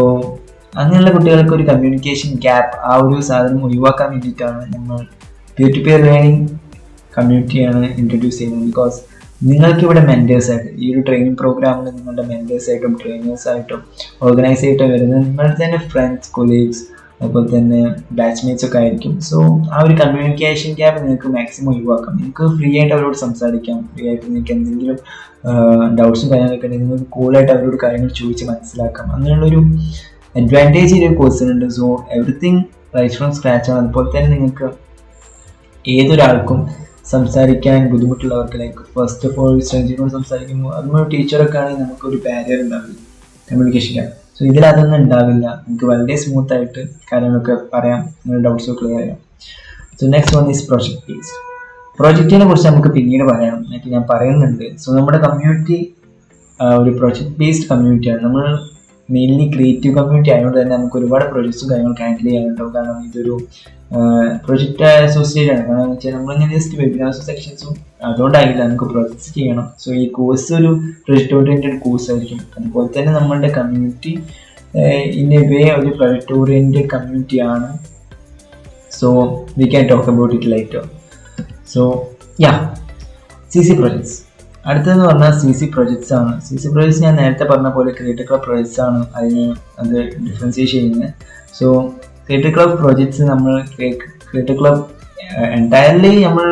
അങ്ങനെയുള്ള കുട്ടികൾക്ക് ഒരു കമ്മ്യൂണിക്കേഷൻ ഗ്യാപ്പ് ആ ഒരു സാധനം ഒഴിവാക്കാൻ വേണ്ടിയിട്ടാണ് നമ്മൾ പിയർ ടു പിയർ ലേണിംഗ് കമ്മ്യൂണിറ്റിയാണ് ഇൻട്രൊഡ്യൂസ് ചെയ്യുന്നത്. ബിക്കോസ് നിങ്ങൾക്കിവിടെ മെൻറ്റേഴ്സായിട്ട് ഈ ഒരു ട്രെയിനിങ് പ്രോഗ്രാമിൽ നിങ്ങളുടെ മെൻറ്റേഴ്സായിട്ടും ട്രെയിനേഴ്സായിട്ടും ഓർഗനൈസായിട്ടും വരുന്നത് നിങ്ങളുടെ തന്നെ ഫ്രണ്ട്സ്, കൊളീഗ്സ്, അതുപോലെ തന്നെ ബാച്ച്മേറ്റ്സ് ഒക്കെ ആയിരിക്കും. സോ ആ ഒരു കമ്മ്യൂണിക്കേഷൻ ഗ്യാപ്പ് നിങ്ങൾക്ക് മാക്സിമം ഒഴിവാക്കാം. നിങ്ങൾക്ക് ഫ്രീ ആയിട്ട് അവരോട് സംസാരിക്കാം. ഫ്രീ ആയിട്ട് നിങ്ങൾക്ക് എന്തെങ്കിലും ഡൗട്ട്സും കാര്യങ്ങളൊക്കെ ഉണ്ടെങ്കിൽ നിങ്ങൾക്ക് കൂളായിട്ട് അവരോട് കാര്യങ്ങൾ ചോദിച്ച് മനസ്സിലാക്കാം. അങ്ങനെയുള്ളൊരു അഡ്വാൻറ്റേജ് ഈ ഒരു കോഴ്സിനുണ്ട്. So everything right from scratch ആണ്. അതുപോലെ തന്നെ നിങ്ങൾക്ക് ഏതൊരാൾക്കും സംസാരിക്കാൻ ബുദ്ധിമുട്ടുള്ളവർക്ക്, ലൈക്ക് ഫസ്റ്റ് ഓഫ് ഓൾ സ്ട്രേഞ്ചറിനോട് സംസാരിക്കുമ്പോൾ അതുപോലെ ടീച്ചറൊക്കെ ആണെങ്കിൽ നമുക്കൊരു ബാരിയർ ഉണ്ടാവില്ല കമ്മ്യൂണിക്കേഷൻ ഗ്യാപ്പ്. സോ ഇതിലതൊന്നും ഉണ്ടാവില്ല. നമുക്ക് വളരെ സ്മൂത്ത് ആയിട്ട് കാര്യങ്ങളൊക്കെ പറയാം, നിങ്ങളുടെ ഡൗട്ട്സ് ക്ലിയർ ചെയ്യാം. So next one is project based. പ്രോജക്റ്റിനെ കുറിച്ച് നമുക്ക് പിന്നീട് പറയാം, എന്നിട്ട് ഞാൻ പറയുന്നുണ്ട്. സോ നമ്മുടെ കമ്മ്യൂണിറ്റി ഒരു പ്രോജക്റ്റ് ബേസ്ഡ് കമ്മ്യൂണിറ്റിയാണ്. നമ്മൾ മെയിൻലി ക്രിയേറ്റീവ് കമ്മ്യൂണിറ്റി ആയതുകൊണ്ട് തന്നെ നമുക്ക് ഒരുപാട് പ്രൊജക്ട്സും കാര്യങ്ങളൊക്കെ ഹാൻഡിൽ ചെയ്യാനുണ്ടാവും. കാരണം ഇതൊരു പ്രൊജക്റ്റ് അസോസിയേറ്റ് ആണ്. കാരണം എന്ന് വെച്ചാൽ നമ്മളിങ്ങനെ ജസ്റ്റ് വെബിനാർസും സെക്ഷൻസും അതുകൊണ്ടായില്ല, നമുക്ക് പ്രൊജക്ട്സ് ചെയ്യണം. സോ ഈ കോഴ്സ് ഒരു പ്രൊജക്റ്റ് ഓറിയൻറ്റഡ് കോഴ്സ് ആയിരിക്കും. അതുപോലെ തന്നെ നമ്മളുടെ കമ്മ്യൂണിറ്റി ഇൻ എ വേ ഒരു പ്രൊജക്റ്റ് ഓറിയൻറ്റഡ് കമ്മ്യൂണിറ്റി ആണ്. So we can talk about it lighter. So yeah, CC projects. അടുത്തതെന്ന് പറഞ്ഞാൽ CC പ്രൊജക്ട്സ് ആണ്. CC പ്രൊജക്ട്സ് ഞാൻ നേരത്തെ പറഞ്ഞ പോലെ ക്രിയേറ്റീവ് ക്ലബ് പ്രൊജക്ട്സ് ആണ് അത് ഡിഫറൻഷിയേറ്റ് ചെയ്യുന്നത്. സോ ക്രിയേറ്റീവ് ക്ലബ് പ്രൊജക്ട്സ് നമ്മൾ ക്രിയേറ്റീവ് ക്ലബ് എൻറ്റയർലി നമ്മൾ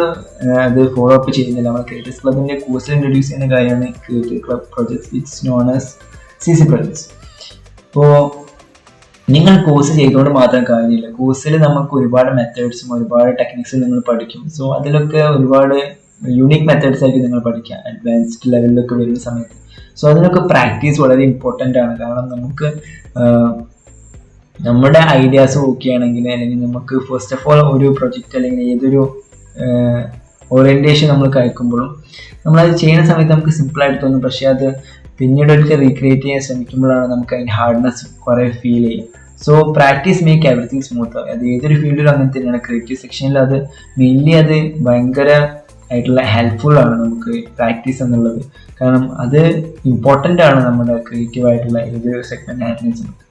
അത് ഫോളോ അപ്പ് ചെയ്യുന്നില്ല. നമ്മൾ ക്രിയേറ്റീവ് ക്ലബിൻ്റെ കോഴ്സിൽ ഇൻട്രൊഡ്യൂസ് ചെയ്യുന്ന കാര്യമാണ് creative club projects, it's known as CC projects. അപ്പോൾ നിങ്ങൾ കോഴ്സ് ചെയ്തുകൊണ്ട് മാത്രം കാര്യമില്ല. കോഴ്സിൽ നമുക്ക് ഒരുപാട് മെത്തേഡ്സും ഒരുപാട് ടെക്നിക്സും നിങ്ങൾ പഠിക്കും. സോ അതിലൊക്കെ ഒരുപാട് യൂണിക് മെത്തേഡ്സ് ആയിരിക്കും നിങ്ങൾ പഠിക്കുക അഡ്വാൻസ്ഡ് ലെവലിലൊക്കെ വരുന്ന സമയത്ത്. സോ അതിനൊക്കെ പ്രാക്ടീസ് വളരെ ഇമ്പോർട്ടൻ്റ് ആണ്. കാരണം നമുക്ക് നമ്മുടെ ഐഡിയാസ് ഓക്കെ ആണെങ്കിൽ, അല്ലെങ്കിൽ നമുക്ക് ഫസ്റ്റ് ഓഫ് ഓൾ ഒരു പ്രൊജക്റ്റ് അല്ലെങ്കിൽ ഏതൊരു ഓറിയൻറ്റേഷൻ നമ്മൾ കഴിക്കുമ്പോഴും നമ്മളത് ചെയ്യുന്ന സമയത്ത് നമുക്ക് സിമ്പിളായിട്ട് തോന്നും. പക്ഷേ അത് പിന്നീട് ഒരിക്കൽ റീക്രിയേറ്റ് ചെയ്യാൻ ശ്രമിക്കുമ്പോഴാണ് നമുക്ക് അതിൻ്റെ ഹാർഡ്നെസ് കുറേ ഫീൽ ചെയ്യും. So practice make everything smooth. അത് ഏതൊരു ഫീൽഡിലും അങ്ങനെ തന്നെയാണ്. ക്രിയേറ്റീവ് സെക്ഷനിൽ അത് മെയിൻലി അത് ഭയങ്കര ആയിട്ടുള്ള ഹെൽപ്ഫുൾ ആണ് നമുക്ക് പ്രാക്ടീസ് എന്നുള്ളത്. കാരണം അത് ഇമ്പോർട്ടൻ്റ് ആണ് നമ്മുടെ ക്രിയേറ്റീവ് ആയിട്ടുള്ള ഏതൊരു സെഗ്മെൻറ്റ് ഹാൻഡിൽ ചെയ്യുന്നത്.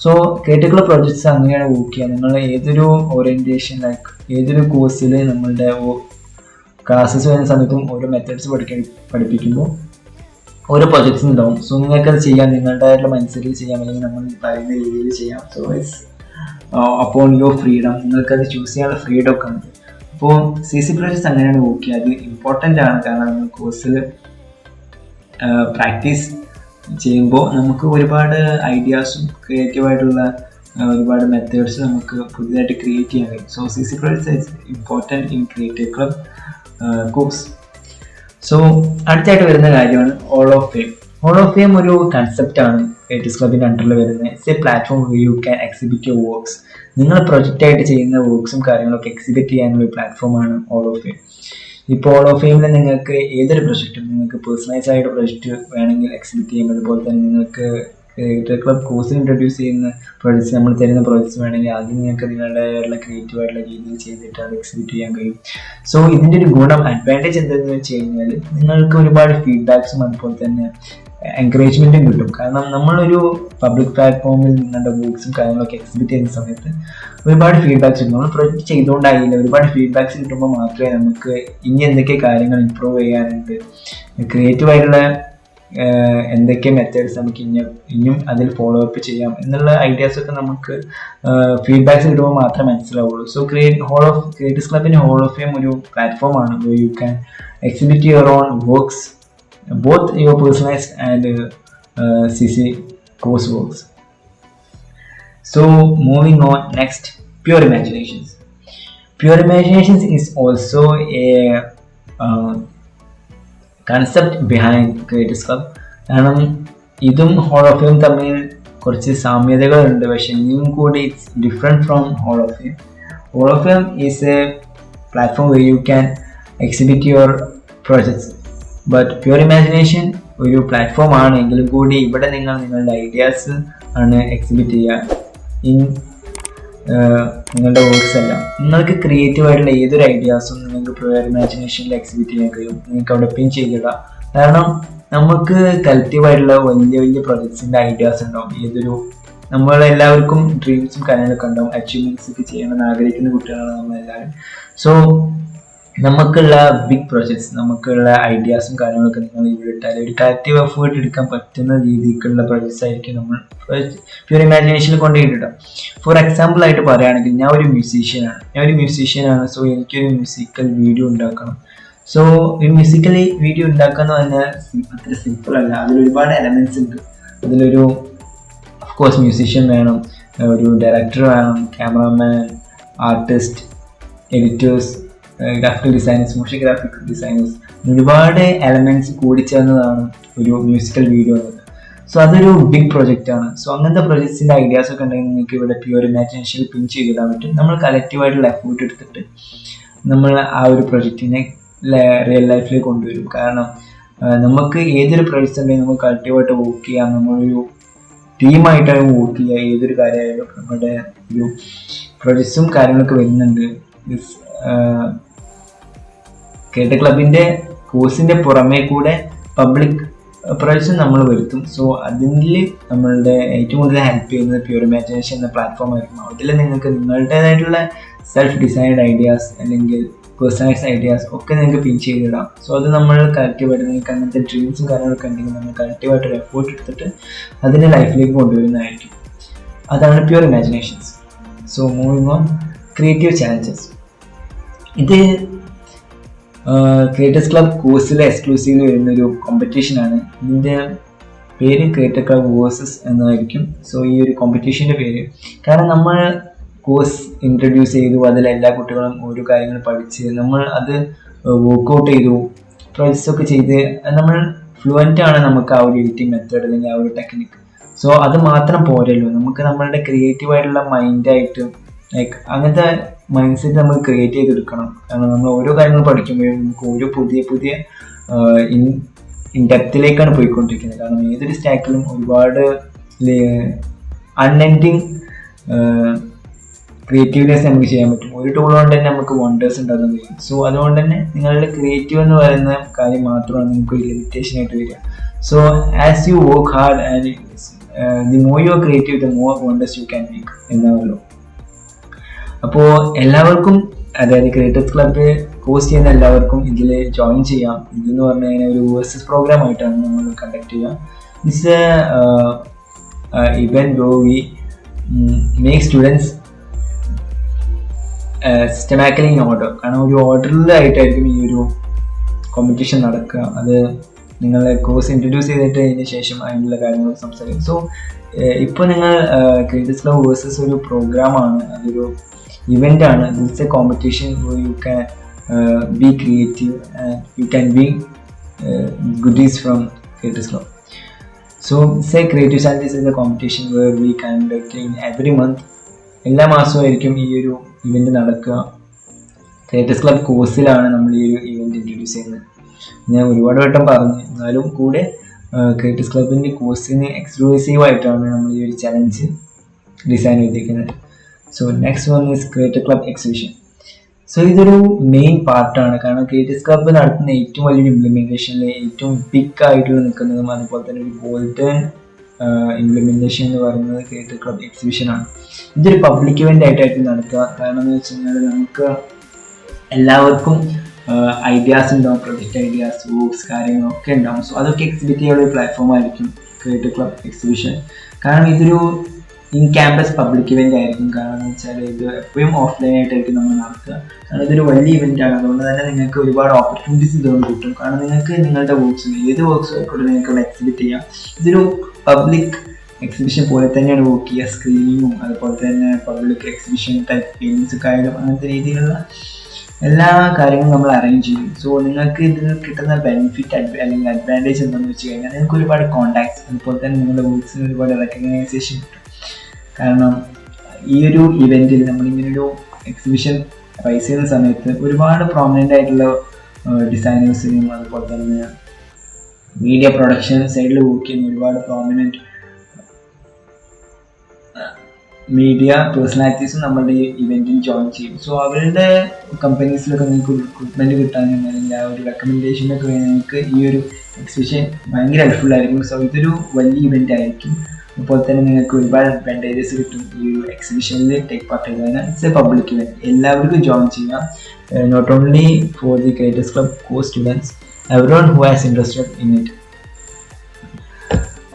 സോ ക്രിയേറ്റീവ് ക്ലബ് പ്രൊജക്ട്സ് അങ്ങനെയാണ് വർക്ക് ചെയ്യുക. നിങ്ങൾ ഏതൊരു ഓറിയൻറ്റേഷൻ ലൈക്ക് ഏതൊരു കോഴ്സിൽ നമ്മളുടെ ക്ലാസ്സസ് വരുന്ന സമയത്തും ഓരോ മെത്തേഡ്സ് പഠിപ്പിക്കുമ്പോൾ ഓരോ പ്രൊജക്ട്സ് ഉണ്ടാവും. സോ നിങ്ങൾക്കത് ചെയ്യാം, നിങ്ങളുടേതായിട്ടുള്ള മനസ്സിൽ ചെയ്യാം, അല്ലെങ്കിൽ നമ്മൾ പറയുന്ന രീതിയിൽ ചെയ്യാം. So it's upon your freedom. നിങ്ങൾക്കത് ചൂസ് ചെയ്യാനുള്ള ഫ്രീഡം ഒക്കെ ഉണ്ട്. അപ്പോൾ CC പ്രൊജക്ട്സ് അങ്ങനെയാണ് വർക്ക് ചെയ്യുക. അത് ഇമ്പോർട്ടൻ്റ് ആണ്. കാരണം നമ്മൾ കോഴ്സിൽ പ്രാക്ടീസ് ചെയ്യുമ്പോൾ നമുക്ക് ഒരുപാട് ഐഡിയാസും ക്രിയേറ്റീവായിട്ടുള്ള ഒരുപാട് മെത്തേഡ്സ് നമുക്ക് പുതിയതായിട്ട് ക്രിയേറ്റ് ചെയ്യാൻ കഴിയും. So CC projects is important in creative club course. So അടുത്തായിട്ട് വരുന്ന കാര്യമാണ് hall of fame. Hall of fame ഒരു കൺസെപ്റ്റാണ് ക്രിയേറ്റീവ് ക്ലബിൻ്റെ അണ്ടറിൽ വരുന്നത്. It's a platform way you can exhibit your works. നിങ്ങൾ പ്രൊജക്റ്റായിട്ട് ചെയ്യുന്ന വർക്ക്സും കാര്യങ്ങളൊക്കെ എക്സിബിറ്റ് ചെയ്യാനുള്ള ഒരു പ്ലാറ്റ്ഫോമാണ് ഹോൾ ഓഫ് ഫെയിം. ഇപ്പോൾ ഹോൾ ഓഫ് ഫെയിമിൽ നിങ്ങൾക്ക് ഏതൊരു പ്രൊജക്റ്റും നിങ്ങൾക്ക് പേഴ്സണലൈസ് ആയിട്ട് പ്രൊജക്റ്റ് വേണമെങ്കിൽ എക്സിബിറ്റ് ചെയ്യാം. അതുപോലെ തന്നെ നിങ്ങൾക്ക് ക്രിയേറ്റീവ് ക്ലബ് കോഴ്സിൽ ഇൻട്രൊഡ്യൂസ് ചെയ്യുന്ന പ്രോജക്ട്സ്, നമ്മൾ തരുന്ന പ്രോജക്ട്സ് വേണമെങ്കിൽ അത് നിങ്ങൾക്ക് നിങ്ങളുടേതായിട്ടുള്ള ക്രിയേറ്റീവ് ആയിട്ടുള്ള രീതിയിൽ ചെയ്തിട്ട് അത് എക്സിബിറ്റ് ചെയ്യാൻ കഴിയും. സോ ഇതിൻ്റെ ഒരു ഗുണം അഡ്വാൻറ്റേജ് എന്താണെന്ന് വെച്ച് കഴിഞ്ഞാൽ നിങ്ങൾക്ക് ഒരുപാട് ഫീഡ്ബാക്സും അതുപോലെ തന്നെ എൻകറേജ്മെൻറ്റും കിട്ടും. കാരണം നമ്മളൊരു പബ്ലിക് പ്ലാറ്റ്ഫോമിൽ നിങ്ങളുടെ വർക്ക്സും കാര്യങ്ങളൊക്കെ എക്സിബിറ്റ് ചെയ്യുന്ന സമയത്ത് ഒരുപാട് ഫീഡ്ബാക്സ് കിട്ടും. നമ്മൾ പ്രൊജക്റ്റ് ചെയ്തുകൊണ്ടായില്ല, ഒരുപാട് ഫീഡ്ബാക്സ് കിട്ടുമ്പോൾ മാത്രമേ നമുക്ക് ഇനി എന്തൊക്കെ കാര്യങ്ങൾ ഇമ്പ്രൂവ് ചെയ്യാനുണ്ട്, ക്രിയേറ്റീവായിട്ടുള്ള എന്തൊക്കെ മെത്തേഡ്സ് നമുക്ക് ഇനിയും അതിൽ ഫോളോ അപ്പ് ചെയ്യാം എന്നുള്ള ഐഡിയാസൊക്കെ നമുക്ക് ഫീഡ്ബാക്സ് കിട്ടുമ്പോൾ മാത്രമേ മനസ്സിലാവുള്ളൂ. സോ ക്രിയേറ്റീവ് ക്ലബിൻ്റെ ഹോൾ ഓഫ് ഫെയിം ഒരു പ്ലാറ്റ്ഫോമാണ് where you can exhibit your own works, both your personalized and CC course works. So moving on, next, pure imaginations. Pure imaginations is also a concept behind Creators Club. കാരണം ഇതും whole of fame തമ്മിൽ കുറച്ച് സാമ്യതകളുണ്ട്, പക്ഷെ ഇനിയും കൂടി it's different from hall of fame. Hall of fame is a platform where you can exhibit your projects, but pure imagination ഒരു platform ആണെങ്കിലും കൂടി ഇവിടെ നിങ്ങൾ നിങ്ങളുടെ ഐഡിയാസ് ആണ് എക്സിബിറ്റ് ചെയ്യുക ഇൻ നിങ്ങളുടെ വർക്ക്സ് എല്ലാം. നിങ്ങൾക്ക് ക്രിയേറ്റീവ് ആയിട്ടുള്ള ഏതൊരു ഐഡിയാസും നിങ്ങൾക്ക് പ്യുവർ ഇമാജിനേഷനിൽ എക്സിബിറ്റ് ചെയ്യാൻ കഴിയും. നിങ്ങൾക്ക് അവിടെ പിൻ ചെയ്തിടാം. കാരണം നമുക്ക് കളക്റ്റീവ് ആയിട്ടുള്ള വലിയ വലിയ പ്രൊജക്ട്സിൻ്റെ ഐഡിയാസ് ഉണ്ടാവും. ഏതൊരു നമ്മളെല്ലാവർക്കും ഡ്രീംസും കാര്യങ്ങളൊക്കെ ഉണ്ടാവും, അച്ചീവ്മെൻറ്റ്സ് ഒക്കെ ചെയ്യണമെന്ന് ആഗ്രഹിക്കുന്ന കുട്ടികളാണ് നമ്മളെല്ലാവരും. സോ നമുക്കുള്ള ബിഗ് പ്രൊജക്ട്സ്, നമുക്കുള്ള ഐഡിയാസും കാര്യങ്ങളൊക്കെ നിങ്ങൾ ഇവിടെ ഇട്ടാൽ ഒരു കളക്റ്റീവ് എഫേർട്ട് എടുക്കാൻ പറ്റുന്ന രീതിക്കുള്ള പ്രൊജക്ട്സ് ആയിരിക്കും നമ്മൾ പ്യുവർ ഇമാജിനേഷനിൽ കൊണ്ടുപോയിട്ടിടാം. ഫോർ എക്സാമ്പിൾ ആയിട്ട് പറയുകയാണെങ്കിൽ ഞാൻ ഒരു മ്യൂസീഷ്യനാണ്. സോ എനിക്കൊരു മ്യൂസിക്കൽ വീഡിയോ ഉണ്ടാക്കണം. സോ ഒരു മ്യൂസിക്കൽ വീഡിയോ ഉണ്ടാക്കുക എന്ന് പറഞ്ഞാൽ അത്ര സിമ്പിൾ അല്ല. അതിലൊരുപാട് എലമെന്റ്സ് ഉണ്ട്. അതിലൊരു ഓഫ്കോഴ്സ് മ്യൂസീഷ്യൻ വേണം, ഒരു ഡയറക്ടർ വേണം, cameraman, artist, editors, graphical designers, motion graphic designers, ഒരുപാട് എലമെന്റ്സ് കൂടിച്ചേർന്നതാണ് ഒരു മ്യൂസിക്കൽ വീഡിയോ എന്നത്. സോ അതൊരു ബിഗ് പ്രൊജക്റ്റ് ആണ്. സോ അങ്ങനത്തെ പ്രൊജക്ട്സിൻ്റെ ഐഡിയാസ് ഒക്കെ ഉണ്ടെങ്കിൽ നിങ്ങൾക്ക് ഇവിടെ പ്യുവർ ഇമാജിനേഷനിൽ പിൻ ചെയ്തിടാൻ പറ്റും. നമ്മൾ കളക്റ്റീവായിട്ടുള്ള എഫേർട്ട് എടുത്തിട്ട് നമ്മൾ ആ ഒരു പ്രൊജക്റ്റിനെ റിയൽ ലൈഫിലേക്ക് കൊണ്ടുവരും. കാരണം നമുക്ക് ഏതൊരു പ്രൊജക്ട്സ് ഉണ്ടെങ്കിൽ നമുക്ക് കളക്റ്റീവായിട്ട് വർക്ക് ചെയ്യാം. നമ്മളൊരു ടീമായിട്ടാണ് വർക്ക് ചെയ്യുക. ഏതൊരു കാര്യമായാലും നമ്മുടെ ഒരു പ്രൊജക്ട്സും കാര്യങ്ങളൊക്കെ വരുന്നുണ്ട്. കേട്ട ക്ലബിൻ്റെ കോഴ്സിൻ്റെ പുറമേ കൂടെ പബ്ലിക് പ്രൊജക്ട്സും നമ്മൾ വരുത്തും. സോ അതിൽ നമ്മളുടെ ഏറ്റവും കൂടുതൽ ഹെൽപ്പ് ചെയ്യുന്നത് പ്യുവർ ഇമാജിനേഷൻ എന്ന പ്ലാറ്റ്ഫോം ആയിരിക്കും. അതിൽ നിങ്ങൾക്ക് നിങ്ങളുടേതായിട്ടുള്ള സെൽഫ് ഡിസൈൻഡ് ഐഡിയാസ് അല്ലെങ്കിൽ പേഴ്സണലൈസ്ഡ് ഐഡിയാസ് ഒക്കെ നിങ്ങൾക്ക് പിൻ ചെയ്തിടാം. സോ അത് നമ്മൾ കളക്റ്റീവായിട്ട് നിങ്ങൾക്ക് അങ്ങനത്തെ ഡ്രീംസും കാര്യങ്ങളൊക്കെ ഉണ്ടെങ്കിൽ നമ്മൾ കളക്റ്റീവായിട്ടൊരു എഫേർട്ട് എടുത്തിട്ട് അതിനെ ലൈഫിലേക്ക് കൊണ്ടുവരുന്നതായിരിക്കും. അതാണ് pure imaginations. So moving on, creative challenges. ഇത് ക്രിയേറ്റേഴ്സ് ക്ലബ് കോഴ്സിൽ എക്സ്ക്ലൂസീവ്ലി വരുന്നൊരു കോമ്പറ്റീഷനാണ്. ഇതിൻ്റെ പേര് ക്രിയേറ്റർ ക്ലബ് വേഴ്സസ് എന്നതായിരിക്കും. സോ ഈ ഒരു കോമ്പറ്റീഷൻ്റെ പേര് കാരണം നമ്മൾ കോഴ്സ് ഇൻട്രൊഡ്യൂസ് ചെയ്തു, അതിലെല്ലാ കുട്ടികളും ഓരോ കാര്യങ്ങൾ പഠിച്ച് നമ്മൾ അത് വർക്കൗട്ട് ചെയ്തു, പ്രൊജക്ട്സ് ഒക്കെ ചെയ്ത് നമ്മൾ ഫ്ലുവൻ്റ് ആണ് നമുക്ക് ആ ഒരു എഡിറ്റിംഗ് മെത്തേഡ് അല്ലെങ്കിൽ ആ ഒരു ടെക്നിക്ക്. സോ അത് മാത്രം പോരല്ലോ, നമുക്ക് നമ്മളുടെ ക്രിയേറ്റീവായിട്ടുള്ള മൈൻഡായിട്ട് ലൈക്ക് അങ്ങനത്തെ മൈൻഡ് സെറ്റ് നമ്മൾ ക്രിയേറ്റ് ചെയ്തെടുക്കണം. കാരണം നമ്മൾ ഓരോ കാര്യങ്ങൾ പഠിക്കുമ്പോഴും നമുക്ക് ഓരോ പുതിയ പുതിയ ഇൻ ഡെപ്തിലേക്കാണ് പോയിക്കൊണ്ടിരിക്കുന്നത്. കാരണം ഏതൊരു സ്റ്റാക്കിലും ഒരുപാട് അൺഎൻഡിങ് ക്രിയേറ്റീവ്നെസ് നമുക്ക് ചെയ്യാൻ പറ്റും. ഒരു ടൂൾ കൊണ്ട് തന്നെ നമുക്ക് വണ്ടേഴ്സ് ഉണ്ടാക്കാൻ കഴിയും. സോ അതുകൊണ്ട് തന്നെ നിങ്ങളുടെ ക്രിയേറ്റീവ് എന്ന് പറയുന്ന കാര്യം മാത്രമാണ് നിങ്ങൾക്ക് ഒരു ലിമിറ്റേഷൻ ആയിട്ട് വരിക. So as you work hard and the more you are creative the more wonders you can make എന്നാണല്ലോ. അപ്പോൾ എല്ലാവർക്കും, അതായത് ക്രിയേറ്റേഴ്സ് ക്ലബ് കോഴ്സ് ചെയ്യുന്ന എല്ലാവർക്കും ഇതിൽ ജോയിൻ ചെയ്യാം. ഇതെന്ന് പറഞ്ഞു കഴിഞ്ഞാൽ ഒരു വേഴ്സസ് പ്രോഗ്രാം ആയിട്ടാണ് നമ്മൾ കണ്ടക്ട് ചെയ്യുക. It's a event where we make students systematically in order. കാരണം ഒരു ഓർഡറിലായിട്ടായിരിക്കും ഈ ഒരു കോമ്പറ്റീഷൻ നടക്കുക. അത് നിങ്ങളെ കോഴ്സ് ഇൻട്രൊഡ്യൂസ് ചെയ്തിട്ട് അതിന് ശേഷം അതിനുള്ള കാര്യങ്ങൾ സംസാരിക്കും. സോ ഇപ്പോൾ നിങ്ങൾ ക്രിയേറ്റേഴ്സ് ക്ലബ് വേഴ്സസ് ഒരു പ്രോഗ്രാമാണ്, അതൊരു ഇവൻ്റ് ആണ്. It's A competition you can be creative and you can be goodies from Creators Club. So say Creative Challenges is a competition where we conduct in every month. എല്ലാ മാസവും ആയിരിക്കും ഈ ഒരു event നടക്കുക. ക്രിയേറ്റേഴ്സ് ക്ലബ് കോഴ്സിലാണ് നമ്മൾ ഈ ഒരു event introduce ചെയ്യുന്നത്. ഞാൻ ഒരുപാട് വട്ടം പറഞ്ഞു, എന്നാലും കൂടെ ക്രിയേറ്റേഴ്സ് ക്ലബിൻ്റെ കോഴ്സിന് എക്സ്ക്ലൂസീവ് ആയിട്ടാണ് നമ്മൾ ഈ ഒരു ചലഞ്ച് ഡിസൈൻ ചെയ്തിരിക്കുന്നത്. So next one is creator club exhibition. So ഇതൊരു മെയിൻ പാർട്ടാണ്. കാരണം ക്രിയേറ്റേഴ്സ് ക്ലബ് നടത്തുന്ന ഏറ്റവും വലിയൊരു ഇംപ്ലിമെൻറ്റേഷനിൽ ഏറ്റവും ബിഗ് ആയിട്ടുള്ള നിൽക്കുന്നതും അതുപോലെ തന്നെ ഒരു ഗോൾഡൻ ഇംപ്ലിമെൻറ്റേഷൻ എന്ന് പറയുന്നത് ക്രിയേറ്റർ ക്ലബ് എക്സിബിഷനാണ്. ഇതൊരു പബ്ലിക് ഇവൻ്റ് ആയിട്ടായിരിക്കും നടത്തുക. കാരണം എന്ന് വെച്ച് കഴിഞ്ഞാൽ നമുക്ക് എല്ലാവർക്കും ഐഡിയാസ് ഉണ്ടാവും, പ്രൊജക്റ്റ് ഐഡിയാസ്, വർക്ക്സ്, കാര്യങ്ങളൊക്കെ ഉണ്ടാവും. സോ അതൊക്കെ എക്സിബിറ്റ് ചെയ്യാനുള്ള ഒരു പ്ലാറ്റ്ഫോം ആയിരിക്കും ക്രിയേറ്റർ ക്ലബ് എക്സിബിഷൻ. കാരണം ഇതൊരു ഇൻ ക്യാമ്പസ് പബ്ലിക് ഇവൻ്റ് ആയിരിക്കും. കാരണം എന്ന് വെച്ചാൽ ഇത് എപ്പോഴും ഓഫ്ലൈൻ ആയിട്ടായിരിക്കും നമ്മൾ നടത്തുക. കാരണം ഇതൊരു വലിയ ഇവൻ്റ് ആണ്. അതുകൊണ്ട് തന്നെ നിങ്ങൾക്ക് ഒരുപാട് ഓപ്പർച്യൂണിറ്റീസ് ഇതുകൊണ്ട് കിട്ടും. കാരണം നിങ്ങൾക്ക് നിങ്ങളുടെ വർക്ക്സ്, ഏത് വർക്ക്സ് ആയിക്കോട്ടെ നിങ്ങൾക്ക് ഇവിടെ എക്സിബിറ്റ് ചെയ്യാം. ഇതൊരു പബ്ലിക് എക്സിബിഷൻ പോലെ തന്നെയാണ് വർക്ക് ചെയ്യുക. സ്ക്രീനിങ്ങും അതുപോലെ തന്നെ പബ്ലിക് എക്സിബിഷൻ ടൈപ്പ് ഗെയിംസ് ഒക്കെ ആയാലും അങ്ങനത്തെ രീതിയിലുള്ള എല്ലാ കാര്യങ്ങളും നമ്മൾ അറേഞ്ച് ചെയ്യും. സോ നിങ്ങൾക്ക് ഇതിൽ കിട്ടുന്ന ബെനിഫിറ്റ് അല്ലെങ്കിൽ അഡ്വാൻറ്റേജ് എന്താണെന്ന് വെച്ച് കഴിഞ്ഞാൽ നിങ്ങൾക്ക് ഒരുപാട് കോൺടാക്ട്സ്, അതുപോലെ തന്നെ നിങ്ങളുടെ വർക്ക്സിന് ഒരുപാട് റെക്കഗ്നൈസേഷൻ കിട്ടും. കാരണം ഈ ഒരു ഇവൻറ്റിൽ നമ്മളിങ്ങനൊരു എക്സിബിഷൻ റൈസ് ചെയ്യുന്ന സമയത്ത് ഒരുപാട് പ്രോമിനൻ്റ് ആയിട്ടുള്ള ഡിസൈനേഴ്സിനും അതുപോലെ തന്നെ മീഡിയ പ്രൊഡക്ഷൻ സൈഡിൽ വർക്ക് ചെയ്യുന്ന ഒരുപാട് പ്രോമിനൻറ്റ് മീഡിയ പേഴ്സണാലിറ്റീസും നമ്മളുടെ ഈ ഇവൻറ്റിൽ ജോയിൻ ചെയ്യും. സോ അവരുടെ കമ്പനീസിലൊക്കെ നിങ്ങൾക്ക് റിക്രൂട്ട്മെൻറ്റ് കിട്ടാനും അല്ലെങ്കിൽ ആ ഒരു റെക്കമെൻഡേഷനൊക്കെ നിങ്ങൾക്ക് ഈ ഒരു എക്സിബിഷൻ ഭയങ്കര ഹെൽപ്ഫുൾ ആയിരിക്കും. സോ ഇതൊരു വലിയ ഇവൻ്റ് ആയിരിക്കും. അതുപോലെ തന്നെ നിങ്ങൾക്ക് ഒരുപാട് അഡ്വാൻറ്റേജസ് കിട്ടും ഈ ഒരു എക്സിബിഷനിൽ ടേക്ക് പാർട്ട് ചെയ്തതിനാൽ. ഇറ്റ്സ് എ പബ്ലിക് ഇവൻറ്റ്, എല്ലാവർക്കും ജോയിൻ ചെയ്യാം. Not only for the creators club co students, everyone who has interested in it.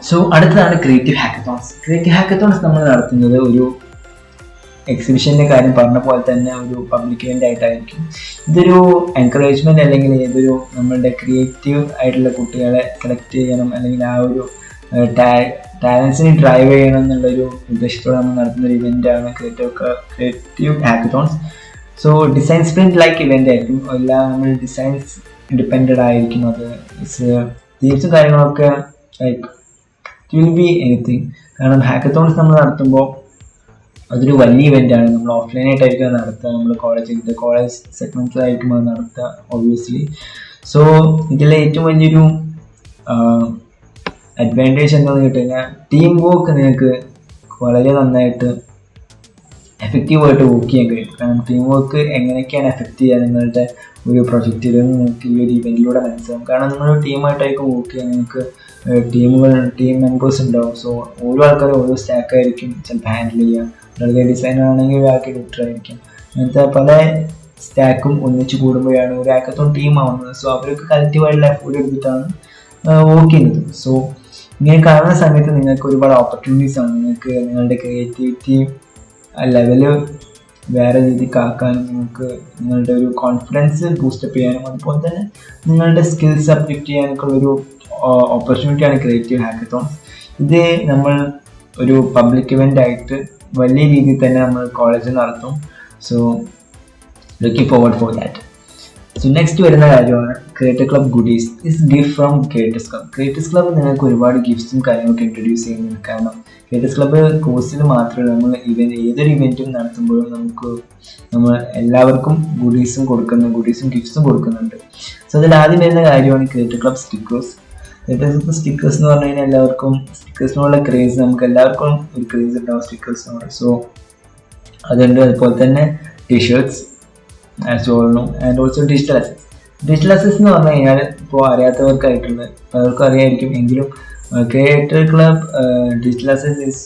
So അടുത്തതാണ് ക്രിയേറ്റീവ് ഹാക്കത്തോൺസ്. ക്രിയേറ്റീവ് ഹാക്കത്തോൺസ് നമ്മൾ നടത്തുന്നത് ഒരു എക്സിബിഷൻ്റെ കാര്യം പറഞ്ഞ പോലെ തന്നെ ഒരു പബ്ലിക് ഇവൻ്റ് ആയിട്ടായിരിക്കും. ഇതൊരു എൻകറേജ്മെൻറ്റ് അല്ലെങ്കിൽ ഏതൊരു നമ്മളുടെ ക്രിയേറ്റീവ് ആയിട്ടുള്ള കുട്ടികളെ സെലക്ട് ചെയ്യണം അല്ലെങ്കിൽ ആ ഒരു ടാലൻസിനെ ഡ്രൈവ് ചെയ്യണം എന്നുള്ളൊരു ഉദ്ദേശത്തോടെ നമ്മൾ നടത്തുന്ന ഒരു ഇവൻ്റാണ് creative hackathons. So design sprint like event ആയിരിക്കും. എല്ലാം നമ്മൾ ഡിസൈൻസ് ഡിപ്പെൻഡഡ് ആയിരിക്കും. അത് തീംസും കാര്യങ്ങളൊക്കെ like it will be anything. കാരണം ഹാക്കത്തോൺസ് നമ്മൾ നടത്തുമ്പോൾ അതൊരു വലിയ ഇവൻ്റാണ്. നമ്മൾ ഓഫ്ലൈനായിട്ടായിരിക്കും നടത്തുക, നമ്മൾ കോളേജ് സെഗ്മെൻറ്റ്സിലായിരിക്കും അത് നടത്തുക ഒബ്വിയസ്ലി. സോ ഇതിലെ ഏറ്റവും വലിയൊരു അഡ്വാൻറ്റേജ് എന്താണെന്ന് കേട്ട് കഴിഞ്ഞാൽ ടീം വർക്ക് നിങ്ങൾക്ക് വളരെ നന്നായിട്ട് എഫക്റ്റീവായിട്ട് വർക്ക് ചെയ്യാൻ കഴിയും. കാരണം ടീം വർക്ക് എങ്ങനെയൊക്കെയാണ് എഫക്റ്റ് ചെയ്യുക നിങ്ങളുടെ ഒരു പ്രൊജക്റ്റിൽ നിങ്ങൾക്ക് ഈ ഒരു ഇവൻറ്റിലൂടെ മനസ്സിലാവും. കാരണം നിങ്ങളൊരു ടീമായിട്ടായിരിക്കും വർക്ക് ചെയ്യുക, നിങ്ങൾക്ക് ടീം മെമ്പേഴ്സ് ഉണ്ടാവും. സോ ഓരോ ആൾക്കാരും ഓരോ സ്റ്റാക്കായിരിക്കും ചിലപ്പോൾ ഹാൻഡിൽ ചെയ്യുക. ഒരാൾക്ക് ഡിസൈനർ ആണെങ്കിൽ ഒരാൾക്ക് എഡിറ്റർ ആയിരിക്കും. അങ്ങനത്തെ പല സ്റ്റാക്കും ഒന്നിച്ച് കൂടുമ്പോഴാണ് ഒരു ഹാക്കത്തോൺ ടീം ആവുന്നത്. സോ അവർക്ക് കളക്റ്റീവായിട്ടുള്ള എഫോർട്ട് എടുത്തിട്ടാണ് വർക്ക് ചെയ്യുന്നത്. സോ ഇങ്ങനെ കാണുന്ന സമയത്ത് നിങ്ങൾക്ക് ഒരുപാട് ഓപ്പർച്യൂണിറ്റീസ് ആണ്. നിങ്ങൾക്ക് നിങ്ങളുടെ ക്രിയേറ്റിവിറ്റി ലെവല് വേറെ രീതിക്ക് ആക്കാനും നിങ്ങൾക്ക് നിങ്ങളുടെ ഒരു കോൺഫിഡൻസ് ബൂസ്റ്റപ്പ് ചെയ്യാനും അതുപോലെ തന്നെ നിങ്ങളുടെ സ്കിൽസ് അപ്ലിഫ്റ്റ് ചെയ്യാനൊക്കെ ഉള്ളൊരു ഓപ്പർച്യൂണിറ്റിയാണ് ക്രിയേറ്റീവ് ഹാക്കത്തോൺസ്. ഇത് നമ്മൾ ഒരു പബ്ലിക് ഇവൻ്റ് ആയിട്ട് വലിയ രീതിയിൽ തന്നെ നമ്മൾ കോളേജിൽ നടത്തും. So looking forward for that. So next വരുന്ന കാര്യമാണ് creator club goodies. Is gift from creators club. Creators club നിങ്ങൾക്ക് ഒരുപാട് ഗിഫ്റ്റ്സും കാര്യങ്ങളൊക്കെ ഇൻട്രൊഡ്യൂസ് ചെയ്യുന്നുണ്ട്. കാരണം ക്രിയേറ്റേഴ്സ് ക്ലബ്ബ് കോഴ്സിൽ മാത്രമല്ല നമ്മൾ ഏതൊരു ഇവൻറ്റും നടത്തുമ്പോഴും നമ്മൾ എല്ലാവർക്കും ഗുഡീസും ഗിഫ്റ്റ്സും കൊടുക്കുന്നുണ്ട്. സോ അതിൽ ആദ്യം വരുന്ന കാര്യമാണ് creator club stickers. Creator club stickers എന്ന് പറഞ്ഞു കഴിഞ്ഞാൽ എല്ലാവർക്കും സ്റ്റിക്കേഴ്സിനോടുള്ള ക്രേസ്, നമുക്ക് എല്ലാവർക്കും ഒരു ക്രേസ് ഉണ്ടാവും സ്റ്റിക്കേഴ്സിനോട്. സോ അതുണ്ട്. അതുപോലെ തന്നെ t shirts as all no, and also digital assets. Digital assets എന്ന് പറഞ്ഞു കഴിഞ്ഞാൽ ഇപ്പോൾ അറിയാത്തവർക്കായിട്ടുള്ള പലർക്കും അറിയായിരിക്കും, എങ്കിലും creator club digital assets is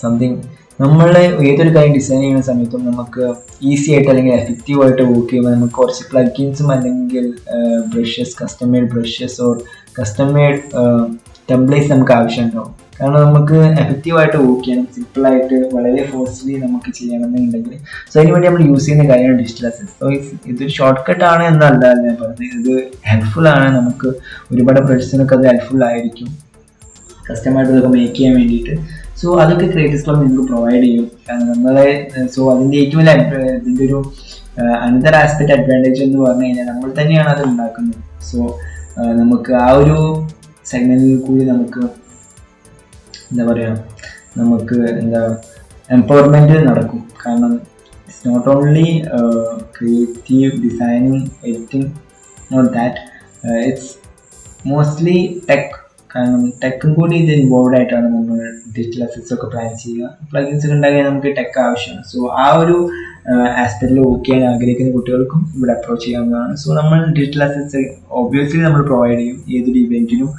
something നമ്മൾ ഏതൊരു കാര്യം ഡിസൈൻ ചെയ്യുന്ന സമയത്തും നമുക്ക് ഈസി ആയിട്ട് അല്ലെങ്കിൽ എഫക്റ്റീവായിട്ട് വർക്ക് ചെയ്യുമ്പോൾ നമുക്ക് കുറച്ച് പ്ലഗിൻസും അല്ലെങ്കിൽ brushes, custom made brushes or custom made templates നമുക്ക് ആവശ്യമുണ്ടാവും. കാരണം നമുക്ക് എഫക്റ്റീവായിട്ട് വർക്ക് ചെയ്യണം, സിമ്പിളായിട്ട് വളരെ ഫോസ്റ്റ്ലി നമുക്ക് ചെയ്യണമെന്നുണ്ടെങ്കിൽ. സോ അതിന് വേണ്ടി നമ്മൾ യൂസ് ചെയ്യുന്ന കാര്യമാണ് ഡിജിറ്റൽ അസറ്റ്സ്. സോ ഇതൊരു ഷോർട്ട് കട്ട് ആണ് എന്നല്ല ഞാൻ പറഞ്ഞത്, ഇത് ഹെൽപ്ഫുൾ ആണ്. നമുക്ക് ഒരുപാട് പ്രൊജക്ട്സിനൊക്കെ അത് ഹെൽപ്ഫുൾ ആയിരിക്കും കസ്റ്റമായിട്ട് ഇതൊക്കെ മേക്ക് ചെയ്യാൻ വേണ്ടിയിട്ട്. സോ അതൊക്കെ ക്രിയേറ്റേഴ്സ് ക്ലബ് നിങ്ങൾക്ക് പ്രൊവൈഡ് ചെയ്യും. കാരണം നമ്മളെ സോ അതിൻ്റെ ഏറ്റവും വലിയ ഇതിൻ്റെ ഒരു അനദർ ആസ്പെക്ട് അഡ്വാൻറ്റേജ് എന്ന് പറഞ്ഞു കഴിഞ്ഞാൽ നമ്മൾ തന്നെയാണ് അത് ഉണ്ടാക്കുന്നത്. സോ നമുക്ക് ആ ഒരു സെഗ്മെൻറ്റിൽ കൂടി നമുക്ക് എംപവർമെൻറ്റ് നടക്കും. കാരണം it's not only creative designing editing, not that, it's mostly tech. കാരണം ടെക്കും കൂടി ഇത് ഇൻവോൾവ് ആയിട്ടാണ് നമ്മൾ ഡിജിറ്റൽ അസറ്റ്സ് ഒക്കെ പ്ലാൻ ചെയ്യുക. പ്ലഗിൻസ് ഒക്കെ ഉണ്ടാക്കിയാൽ നമുക്ക് ടെക് ആവശ്യമാണ്. സോ ആ ഒരു ആസ്പെക്റ്റിൽ വർക്ക് ചെയ്യാൻ ആഗ്രഹിക്കുന്ന കുട്ടികൾക്കും ഇവിടെ അപ്രോച്ച് ചെയ്യാവുന്നതാണ്. സോ നമ്മൾ ഡിജിറ്റൽ അസറ്റ്സ് ഒബ്വിയസ്ലി നമ്മൾ പ്രൊവൈഡ് ചെയ്യും ഏതൊരു ഇവൻറ്റിനും.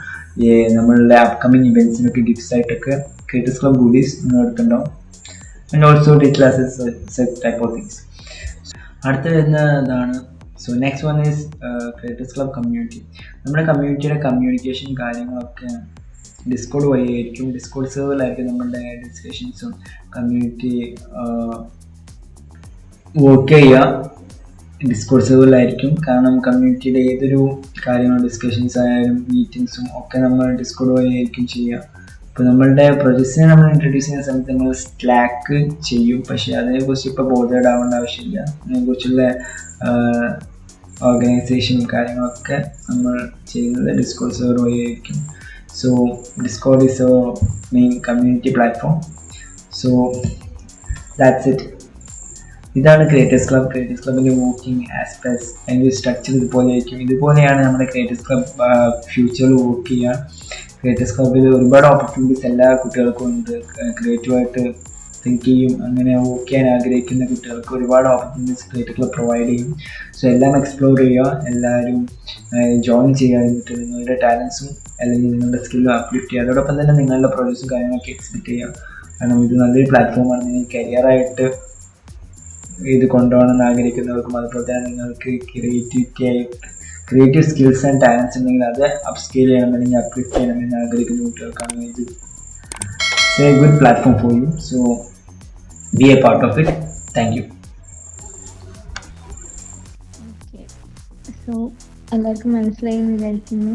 നമ്മളുടെ അപ്കമിങ് ഇവൻറ്റ്സിനൊക്കെ ഗിഫ്റ്റ്സ് ആയിട്ടൊക്കെ ക്രിയേറ്റേഴ്സ് ക്ലബ് ഗുഡീസ് നിങ്ങൾ എടുക്കുന്നുണ്ടാവും. And also digital assets type of things. അടുത്ത വരുന്ന ഇതാണ്. So next one is creators club community. നമ്മുടെ കമ്മ്യൂണിറ്റിയുടെ കമ്മ്യൂണിക്കേഷൻ കാര്യങ്ങളൊക്കെ ഡിസ്കോഡ് വഴിയായിരിക്കും. ഡിസ്കോഡ് സെർവറിലായിരിക്കും നമ്മളുടെ ഡിസ്കഷൻസും കമ്മ്യൂണിറ്റി വർക്ക് ചെയ്യുക ഡിസ്കോഡ് സെർവറിലായിരിക്കും. കാരണം കമ്മ്യൂണിറ്റിയുടെ ഏതൊരു കാര്യങ്ങളും ഡിസ്കഷൻസ് ആയാലും മീറ്റിങ്സും ഒക്കെ നമ്മൾ ഡിസ്കോഡ് വഴിയായിരിക്കും ചെയ്യുക. ഇപ്പോൾ നമ്മളുടെ പ്രൊജക്ട്സിനെ നമ്മൾ ഇൻട്രൊഡ്യൂസ് ചെയ്യുന്ന സമയത്ത് നമ്മൾ സ്ലാക്ക് ചെയ്യും, പക്ഷേ അതിനെക്കുറിച്ച് ഇപ്പോൾ ബോധേഡ് ആവേണ്ട ആവശ്യമില്ല. അതിനെക്കുറിച്ചുള്ള ഓർഗനൈസേഷനും കാര്യങ്ങളൊക്കെ നമ്മൾ ചെയ്യുന്നത് ഡിസ്കോഡ് സെർവർ വഴിയായിരിക്കും. So Discord is A main community platform. So that's it. ഇതാണ് ക്രിയേറ്റേഴ്സ് ക്ലബ്. ക്രിയേറ്റേഴ്സ് ക്ലബിൻ്റെ വർക്കിംഗ് ആസ്പെക്ട്സ് അതിൻ്റെ സ്ട്രക്ചർ ഇതുപോലെയായിരിക്കും. ഇതുപോലെയാണ് നമ്മുടെ ക്രിയേറ്റേഴ്സ് ക്ലബ് ഫ്യൂച്ചറിൽ വർക്ക് ചെയ്യുക. ക്രിയേറ്റേഴ്സ് ക്ലബിൽ ഒരുപാട് ഓപ്പർച്യൂണിറ്റീസ് എല്ലാ കുട്ടികൾക്കും ഉണ്ട്. ക്രിയേറ്റീവായിട്ട് തിങ്ക് ചെയ്യും, അങ്ങനെ വർക്ക് ചെയ്യാൻ ആഗ്രഹിക്കുന്ന കുട്ടികൾക്ക് ഒരുപാട് ഓപ്പർച്യൂണിറ്റീസ് ക്രിയേറ്റേഴ്സ് ക്ലബ് പ്രൊവൈഡ് ചെയ്യും. സോ എല്ലാം എക്സ്പ്ലോർ ചെയ്യുക, എല്ലാവരും ജോയിൻ ചെയ്യുക, എന്നിട്ട് നിങ്ങളുടെ ടാലൻസും അല്ലെങ്കിൽ നിങ്ങളുടെ സ്കില്ലും അപ്ലിഫ്റ്റ് ചെയ്യുക. അതോടൊപ്പം തന്നെ നിങ്ങളുടെ പ്രൊഡ്യൂസും കാര്യങ്ങളൊക്കെ എക്സിബിറ്റ് ചെയ്യുക. കാരണം ഇത് നല്ലൊരു പ്ലാറ്റ്ഫോമാണ്. നിങ്ങൾ കരിയറായിട്ട് ഇത് കൊണ്ടുപോകണമെന്ന് ആഗ്രഹിക്കുന്നവർക്കും അതുപോലെ തന്നെ നിങ്ങൾക്ക് ക്രിയേറ്റീവ് സ്കിൽസ് ആൻഡ് ടാലൻസ് ഉണ്ടെങ്കിൽ അത് അപ്സ്കെയിൽ ചെയ്യണം അല്ലെങ്കിൽ അപ്ലിഫ്റ്റ് ചെയ്യണമെന്ന് ആഗ്രഹിക്കുന്ന കുട്ടികൾക്കാണ് ഇത് A good platform for you. So B A part of it. Thank you. So എല്ലാവർക്കും മനസ്സിലായി വിചാരിക്കുന്നു.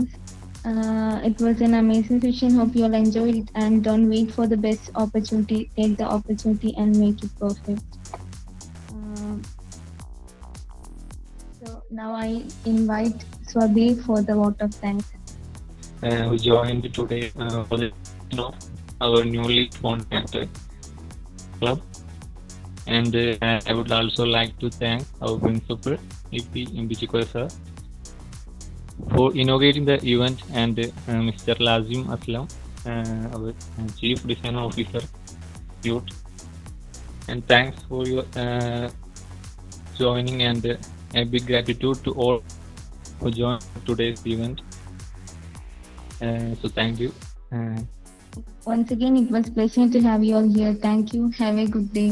It was an amazing session. Hope you all enjoyed it, and don't wait for the best opportunity. Take the opportunity and make it perfect. So now I invite Swabi for the vote of thanks. Who joined today for the our newly formed club, and I would also like to thank our principal EP Imbichikoy sir for inaugurating the event, and Mr. Lazim Aslam, our Chief Design Officer, Youth. And thanks for your joining, and a big gratitude to all who joined today's event. So thank you. Once again, it was pleasure to have you all here. Thank you. Have a good day.